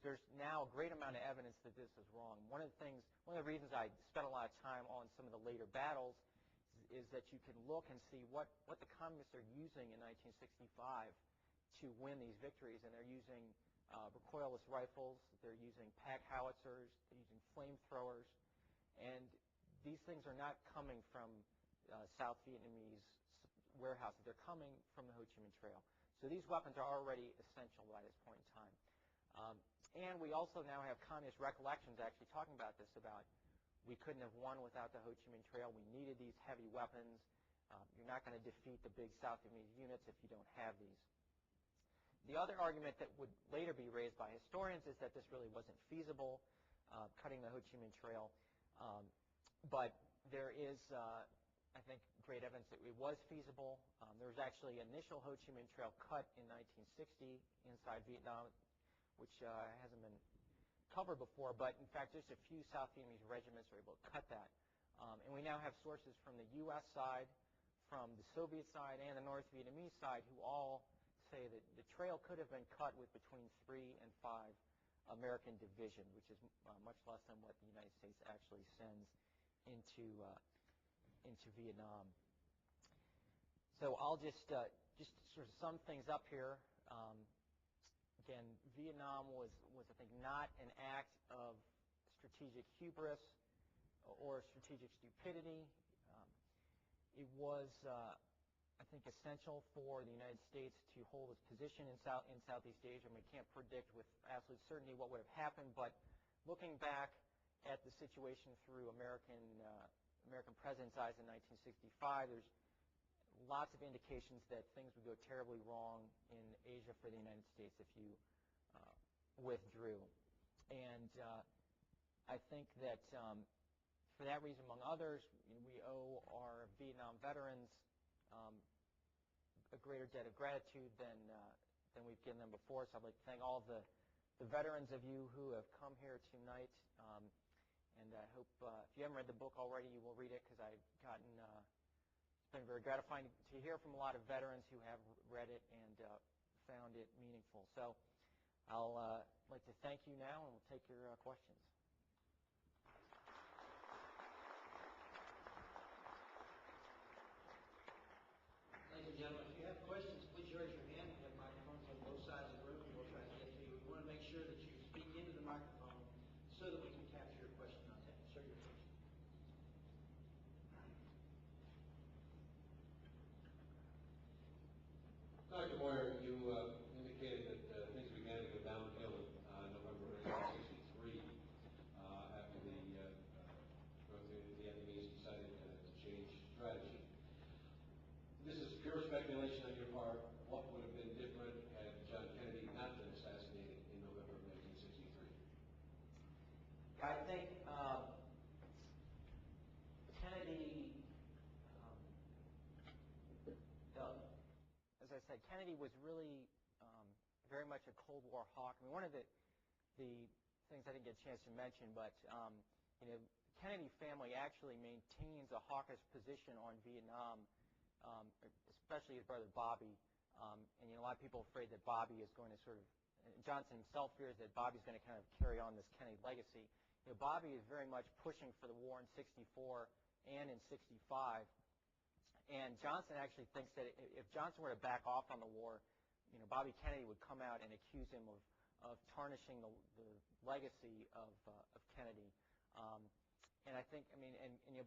There's now a great amount of evidence that this is wrong. One of the reasons I spent a lot of time on some of the later battles is that you can look and see what the communists are using in 1965 to win these victories. And they're using recoilless rifles, they're using pack howitzers, they're using flamethrowers. And these things are not coming from South Vietnamese warehouses. They're coming from the Ho Chi Minh Trail. So these weapons are already essential by this point in time. And we also now have communist recollections actually talking about this, about we couldn't have won without the Ho Chi Minh Trail. We needed these heavy weapons. You're not going to defeat the big South Vietnamese units if you don't have these. The other argument that would later be raised by historians is that this really wasn't feasible, cutting the Ho Chi Minh Trail. But there is, I think, great evidence that it was feasible. There was actually an initial Ho Chi Minh Trail cut in 1960 inside Vietnam, which hasn't been covered before, but in fact just a few South Vietnamese regiments were able to cut that. And we now have sources from the U.S. side, from the Soviet side, and the North Vietnamese side who all say that the trail could have been cut with between 3 and 5 American divisions, which is much less than what the United States actually sends into Vietnam. So I'll just sort of sum things up here. Again, Vietnam was I think not an act of strategic hubris or strategic stupidity. It was, I think, essential for the United States to hold its position in Southeast Asia. And we can't predict with absolute certainty what would have happened, but looking back at the situation through American presidents' eyes in 1965, there's lots of indications that things would go terribly wrong in Asia for the United States if you withdrew. And I think that for that reason, among others, we owe our Vietnam veterans a greater debt of gratitude than we've given them before. So I'd like to thank all of the veterans of you who have come here tonight. And I hope if you haven't read the book already, you will read it, because I've gotten it's been very gratifying to hear from a lot of veterans who have read it and found it meaningful. So I'll like to thank you now, and we'll take your questions. Ladies and gentlemen, if you have questions, please raise your hand. We have microphones on both sides of the room, and we'll try to get to you. We want to make sure that you speak into the microphone so that we can capture your question on tape. Sir, your question. Dr. Moyer, you indicated that things began to go downhill in November 1963 after the Vietnamese decided to change strategy. This is pure speculation on your part. What would I said, Kennedy was really very much a Cold War hawk. I mean, one of the things I didn't get a chance to mention, but Kennedy family actually maintains a hawkish position on Vietnam, especially his brother Bobby. And a lot of people are afraid that Bobby is going to sort of, Johnson himself fears that Bobby's going to kind of carry on this Kennedy legacy. Bobby is very much pushing for the war in '64 and in '65. And Johnson actually thinks that if Johnson were to back off on the war, Bobby Kennedy would come out and accuse him of tarnishing the legacy of Kennedy. And I think, and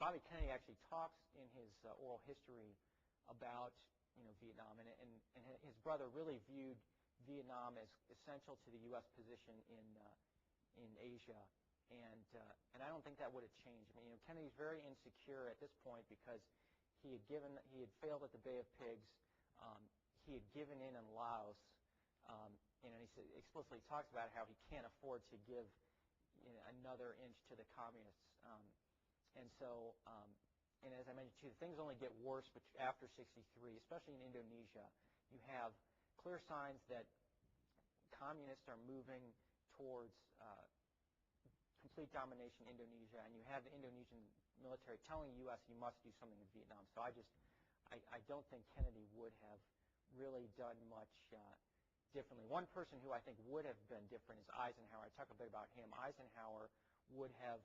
Bobby Kennedy actually talks in his oral history about Vietnam, and his brother really viewed Vietnam as essential to the U.S. position in Asia, and I don't think that would have changed. Kennedy's very insecure at this point because he had failed at the Bay of Pigs, he had given in Laos, and he explicitly talks about how he can't afford to give another inch to the communists, and so. And as I mentioned too, things only get worse after '63, especially in Indonesia. You have clear signs that communists are moving towards complete domination in Indonesia, and you have the Indonesian military telling the U.S. you must do something in Vietnam. So I don't think Kennedy would have really done much differently. One person who I think would have been different is Eisenhower. I talk a bit about him. Eisenhower would have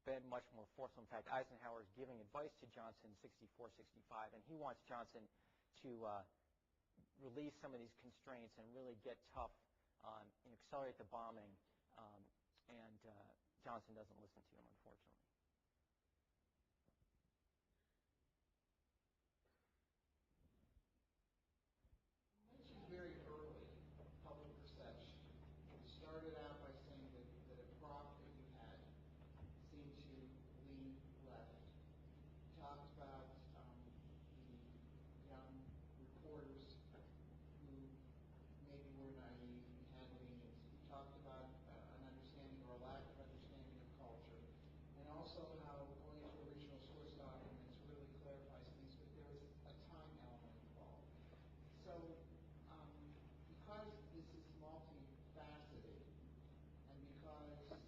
been much more forceful. In fact, Eisenhower is giving advice to Johnson in '64, '65, and he wants Johnson to release some of these constraints and really get tough, and accelerate the bombing, and Johnson doesn't listen to him, unfortunately. You mentioned very early public perception. You started out by saying that a prop that you had seemed to lean left. You talked about the young reporters who maybe were naive and had leanings. You talked about an understanding or a lack of understanding of culture, and also how going into original source documents really clarifies things, but there was a time element involved. So because this is multifaceted, and because just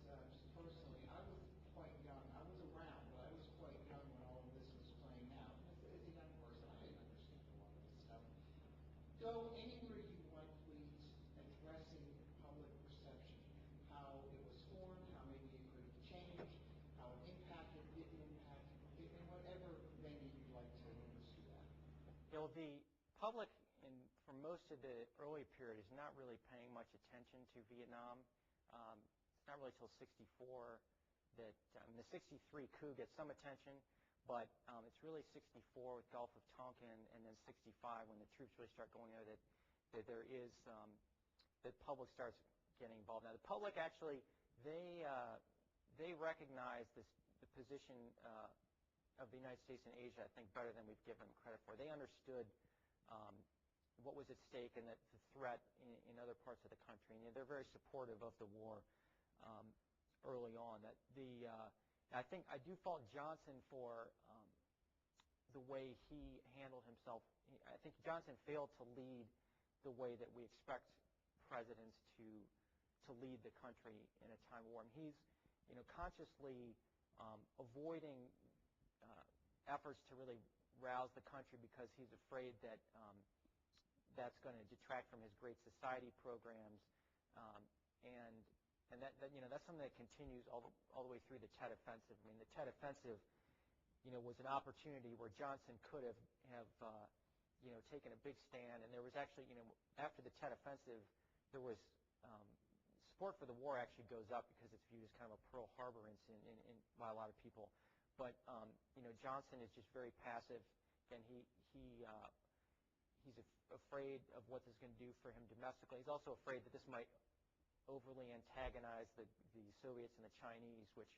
personally, I was quite young. I was around, but I was quite young when all of this was playing out. As a young person, I didn't understand a lot of this stuff. Go anywhere you want, please, addressing public perception. How it was formed, how maybe it could have changed, how it impacted, didn't impact, in whatever venue you'd like to pursue that. The public, for most of the early period, is not really paying much attention to Vietnam. It's not really till '64 that the '63 coup gets some attention, but it's really '64 with Gulf of Tonkin, and then '65 when the troops really start going there that there is the public starts getting involved. Now the public actually they recognize the position of the United States in Asia, I think, better than we've given them credit for. They understood what was at stake and the threat in other parts of the country, and they're very supportive of the war. Early on, I think I do fault Johnson for the way he handled himself. I think Johnson failed to lead the way that we expect presidents to lead the country in a time of war. And he's, consciously avoiding efforts to really rouse the country because he's afraid that that's going to detract from his Great Society programs, and that's something that continues all the way through the Tet Offensive. I mean, the Tet Offensive, was an opportunity where Johnson could have taken a big stand. And there was actually, after the Tet Offensive, there was support for the war actually goes up because it's viewed as kind of a Pearl Harbor incident by a lot of people. But Johnson is just very passive, and he's afraid of what this is going to do for him domestically. He's also afraid that this might overly antagonize the Soviets and the Chinese, which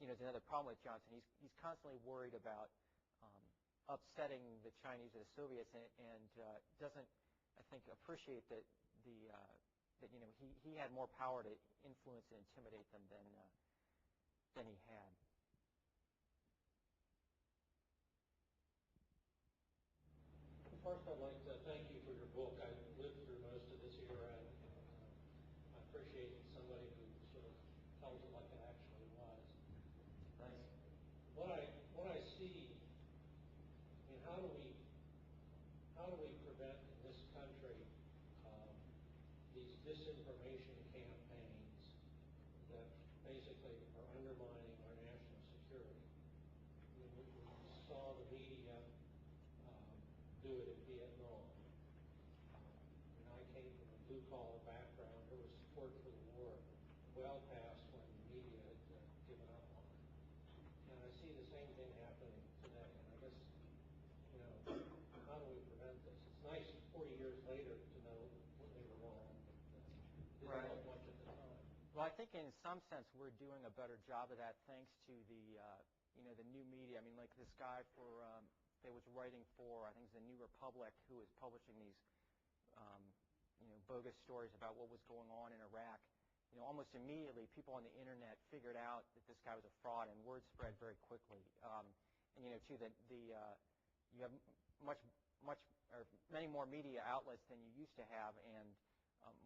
is another problem with Johnson. He's constantly worried about upsetting the Chinese or the Soviets, and doesn't, I think, appreciate that he had more power to influence and intimidate them than he had. Before I'd like to thank you for your book. I lived through most of this era, and I appreciate somebody who sort of tells it like it actually was. Thanks. What I see, I mean, how do we prevent in this country these disinformation campaigns that basically are undermining our national security? I mean, we saw the media do it in Vietnam. And I came from a blue-collar background. There was support for the war well past when the media had given up on it. And I see the same thing happening today. And I guess, you know, how do we prevent this? It's nice 40 years later to know what they were wrong, but didn't know much at the time. Well, I think in some sense we're doing a better job of that thanks to the, the new media. I mean, like this guy that was writing for, I think it's the New Republic, who was publishing these, bogus stories about what was going on in Iraq. Almost immediately, people on the internet figured out that this guy was a fraud, and word spread very quickly. Too, that you have many more media outlets than you used to have, and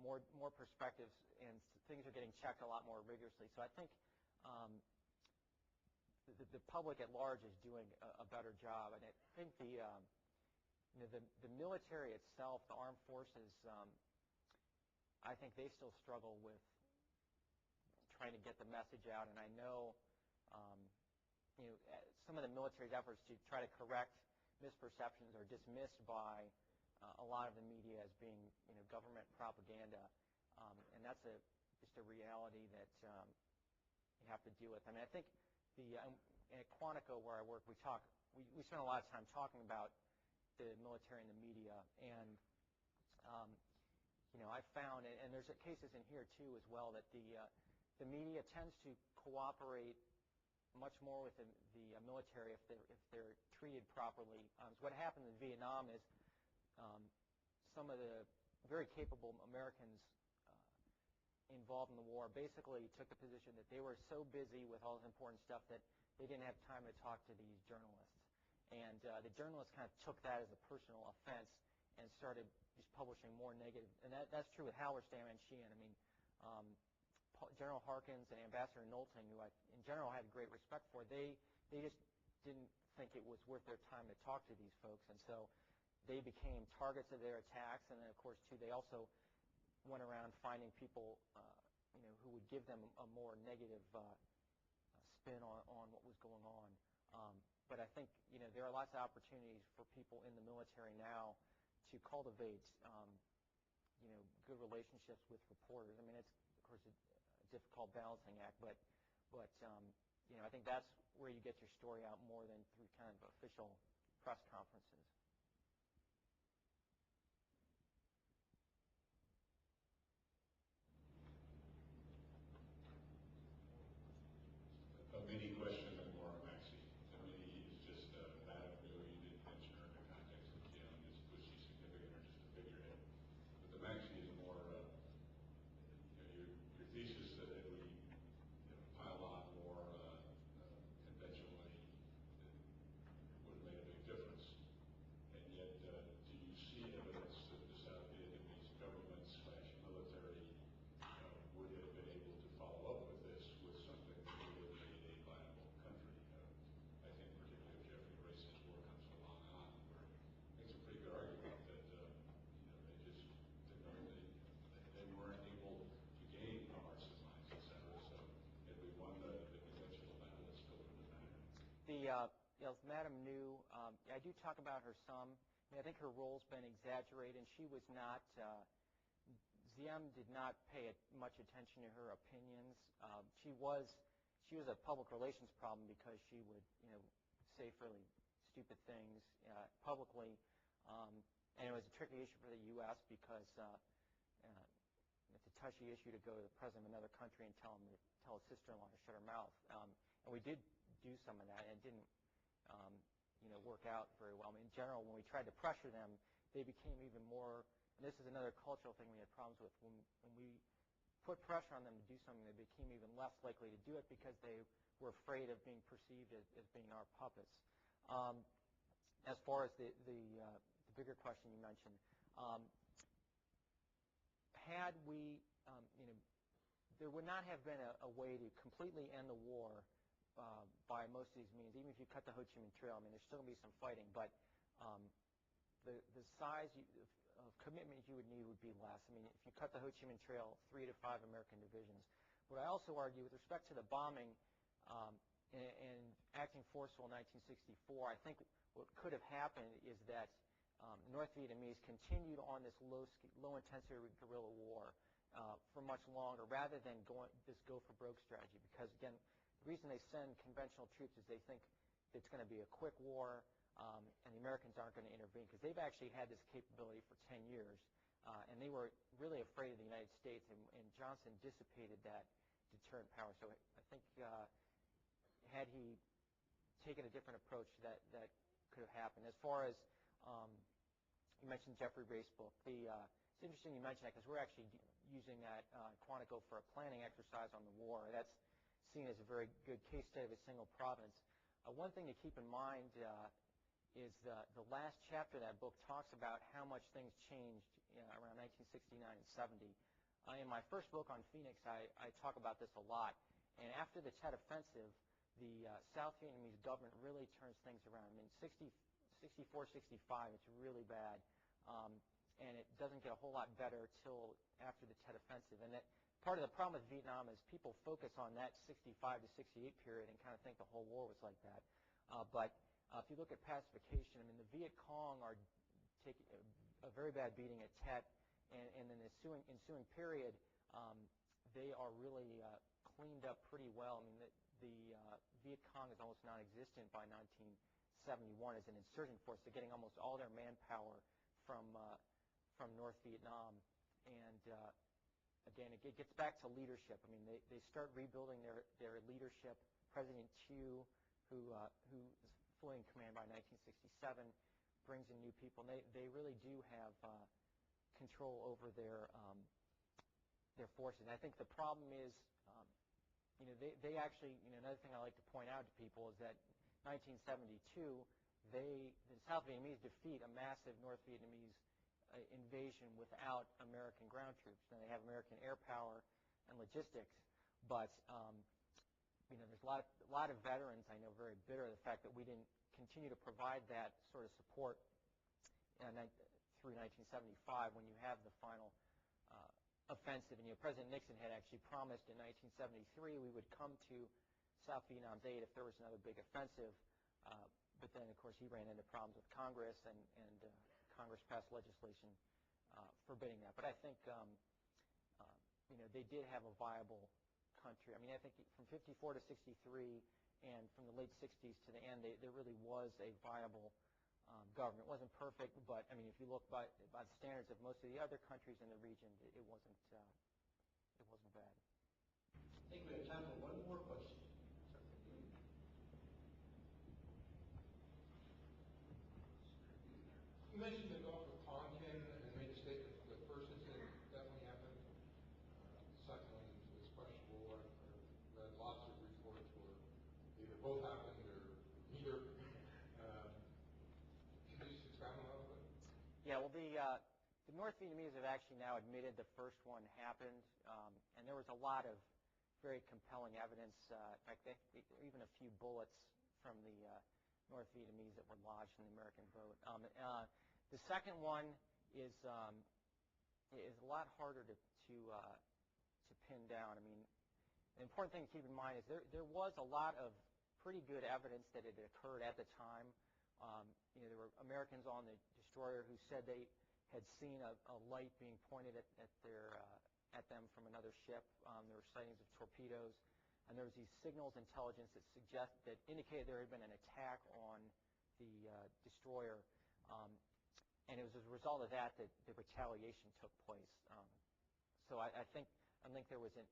more perspectives, and things are getting checked a lot more rigorously. So I think the public at large is doing a better job, and I think the military itself, the armed forces, I think they still struggle with trying to get the message out, and I know some of the military's efforts to try to correct misperceptions are dismissed by a lot of the media as being government propaganda, and that's just a reality that you have to deal with. I mean, I think at Quantico, where I work, we spend a lot of time talking about the military and the media, and I found, and there's cases in here too as well, that the media tends to cooperate much more with the military if they're treated properly. So what happened in Vietnam is some of the very capable Americans involved in the war basically took the position that they were so busy with all this important stuff that they didn't have time to talk to these journalists. And the journalists kind of took that as a personal offense and started just publishing more negative. And that's true with Halberstam and Sheehan. I mean, General Harkins and Ambassador Knowlton, who I, in general, had great respect for, they just didn't think it was worth their time to talk to these folks. And so they became targets of their attacks. And then, of course, too, they also went around finding people, who would give them a more negative spin on what was going on. But I think, there are lots of opportunities for people in the military now to cultivate, good relationships with reporters. I mean, it's, of course, a difficult balancing act, but I think that's where you get your story out more than through kind of official press conferences. A mini question and more on Maxie. The mini is just Madam New. You didn't mention her in the context of Jim. Was she significant or just a figurehead? But the Maxie is more, your thesis that if we pile on more conventionally, it would have made a big difference. And yet, do you see evidence that the South Vietnamese government/military would have been able to follow up with this with something that would have made a viable country? I think particularly if Jeffrey Grace's war comes along on, where it makes a pretty good argument that they just they weren't able to gain hearts and minds, etc. So if we won the conventional battle, it still wouldn't have mattered. Madam New, I do talk about her some. I think her role's been exaggerated, and she was not. Diem did not pay much attention to her opinions. She was a public relations problem because she would, say fairly stupid things publicly, and it was a tricky issue for the U.S. because it's a touchy issue to go to the president of another country and tell his sister-in-law to shut her mouth. And we did do some of that, and it didn't, work out very well. I mean, in general, when we tried to pressure them, they became even more. And this is another cultural thing we had problems with. When we put pressure on them to do something, they became even less likely to do it because they were afraid of being perceived as being our puppets. As far as the bigger question you mentioned. Had we, there would not have been a way to completely end the war by most of these means. Even if you cut the Ho Chi Minh Trail, I mean, there's still going to be some fighting, but the size of commitment you would need would be less. I mean, if you cut the Ho Chi Minh Trail, 3 to 5 American divisions. What I also argue with respect to the bombing and acting forceful in 1964, I think what could have happened is that North Vietnamese continued on this low-intensity guerrilla war for much longer, rather than this go-for-broke strategy. Because, again, the reason they send conventional troops is they think it's going to be a quick war, and the Americans aren't going to intervene, because they've actually had this capability for 10 years, and they were really afraid of the United States, and Johnson dissipated that deterrent power. So I think had he taken a different approach, that could have happened. As far as you mentioned Jeffrey Ray's book, it's interesting you mentioned that, because we're actually using that Quantico for a planning exercise on the war. That's seen as a very good case study of a single province. One thing to keep in mind is the last chapter of that book talks about how much things changed around 1969 and 70. In my first book on Phoenix, I talk about this a lot. And after the Tet Offensive, the South Vietnamese government really turns things around. I mean, 64, 65, it's really bad. And it doesn't get a whole lot better till after the Tet Offensive. And that part of the problem with Vietnam is people focus on that 65 to 68 period and kind of think the whole war was like that. But if you look at pacification, I mean, the Viet Cong are taking a very bad beating at Tet, and in the ensuing period, they are really cleaned up pretty well. I mean, the Viet Cong is almost non-existent by 1971 as an insurgent force. They're getting almost all their manpower from North Vietnam, and again, it gets back to leadership. I mean, they start rebuilding their leadership. President Thieu, who is fully in command by 1967, brings in new people. And they really do have control over their forces. And I think the problem is, they actually, another thing I like to point out to people is that 1972, the South Vietnamese defeat a massive North Vietnamese invasion without American ground troops. Now, they have American air power and logistics, but there's a lot of veterans I know very bitter of the fact that we didn't continue to provide that sort of support through 1975 when you have the final offensive. And President Nixon had actually promised in 1973 we would come to South Vietnam's aid if there was another big offensive. But then, of course, he ran into problems with Congress, and Congress passed legislation forbidding that. But I think, they did have a viable country. I mean, I think from 54 to 63 and from the late 60s to the end, there really was a viable government. It wasn't perfect, but, I mean, if you look by the standards of most of the other countries in the region, it wasn't bad. I think we have time for one more question. You mentioned the Gulf of Tonkin and made a statement that the first incident definitely happened. The second one was questionable. I've read lots of reports where either both happened or neither. Can you just expound on that a bit? Yeah, well, the North Vietnamese have actually now admitted the first one happened, and there was a lot of very compelling evidence. In fact, even a few bullets from the North Vietnamese that were lodged in the American boat. The second one is a lot harder to pin down. I mean, the important thing to keep in mind is there was a lot of pretty good evidence that it had occurred at the time. There were Americans on the destroyer who said they had seen a light being pointed at them from another ship. There were sightings of torpedoes, and there was these signals intelligence that indicated there had been an attack on the destroyer, and it was as a result of that the retaliation took place. So I think there was a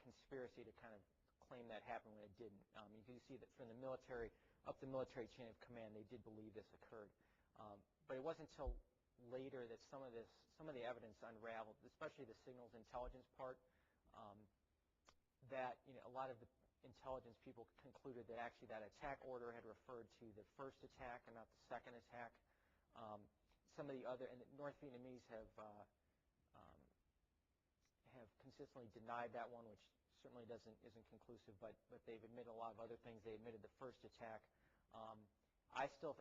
conspiracy to kind of claim that happened when it didn't. You can see that from the military up the military chain of command, they did believe this occurred, but it wasn't until later that some of the evidence unraveled, especially the signals intelligence part. That a lot of the intelligence people concluded that actually that attack order had referred to the first attack and not the second attack. some of the other, and the North Vietnamese have consistently denied that one, which certainly isn't conclusive, but they've admitted a lot of other things. They admitted the first attack. I still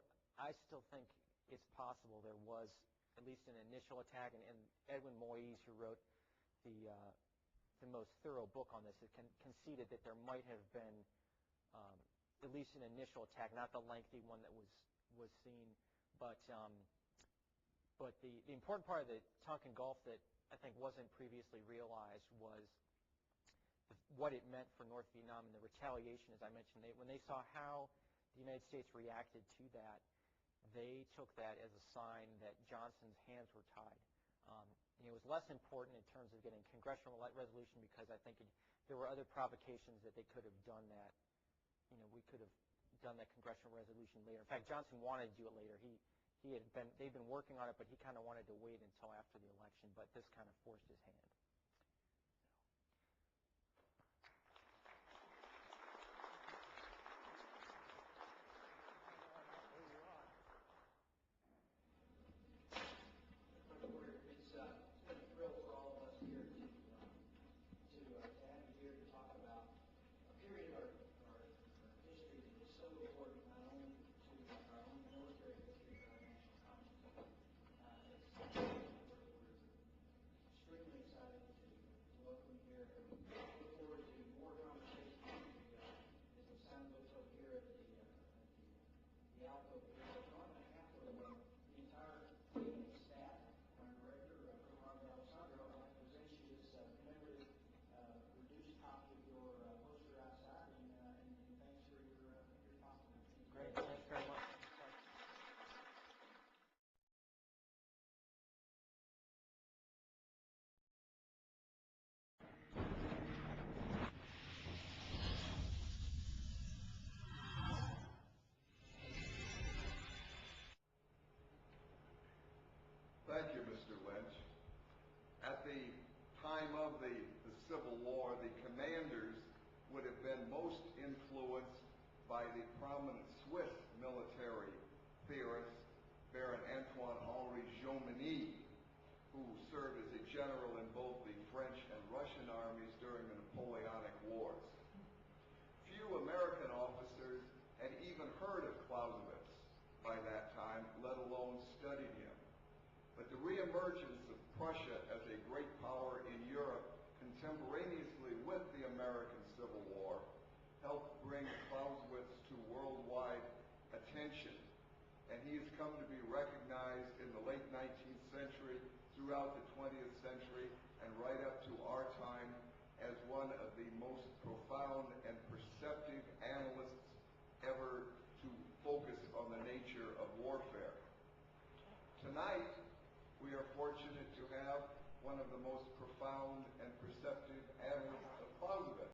think it's possible there was at least an initial attack, and Edwin Moyes, who wrote the most thorough book on this, conceded that there might have been at least an initial attack, not the lengthy one that was seen, but the important part of the Tonkin Gulf that I think wasn't previously realized was what it meant for North Vietnam and the retaliation, as I mentioned. When they saw how the United States reacted to that, they took that as a sign that Johnson's hands were tied. It was less important in terms of getting congressional resolution because I think there were other provocations that they could have done that. We could have done that congressional resolution later. In fact, Johnson wanted to do it later. They'd been working on it, but he kind of wanted to wait until after the election, but this kind of forced his hand. It's been a thrill for all of us here to have you here to talk about a period of our history that is so important not only to our own military history but our national consciousness. We're extremely excited to welcome you here and look forward to more conversations as the sound goes over here at the alcove here. I'm going to have the entire team and staff. Our director, Robert Alessandro, I'd like to present you this commemorative reduced copy of your poster outside, and thanks for your compliment. Great, thanks very much. Thank you, Mr. Lynch. At the time of the Civil War, the commanders would have been most influenced by the prominent Swiss military theorist, Baron Antoine-Henri Jomini, who served as a general in both the French and Russian armies during the Napoleonic Wars. Few American officers had even heard of Clausewitz by that time, let alone studied him. But the reemergence of Prussia as a great power in Europe contemporaneously with the American Civil War helped bring Clausewitz to worldwide attention. And he has come to be recognized in the late 19th century, throughout the 20th century, and right up to our time as one of the most profound and perceptive analysts ever to focus on the nature of warfare. Tonight, we are fortunate to have one of the most profound and perceptive analysts of Clausewitz.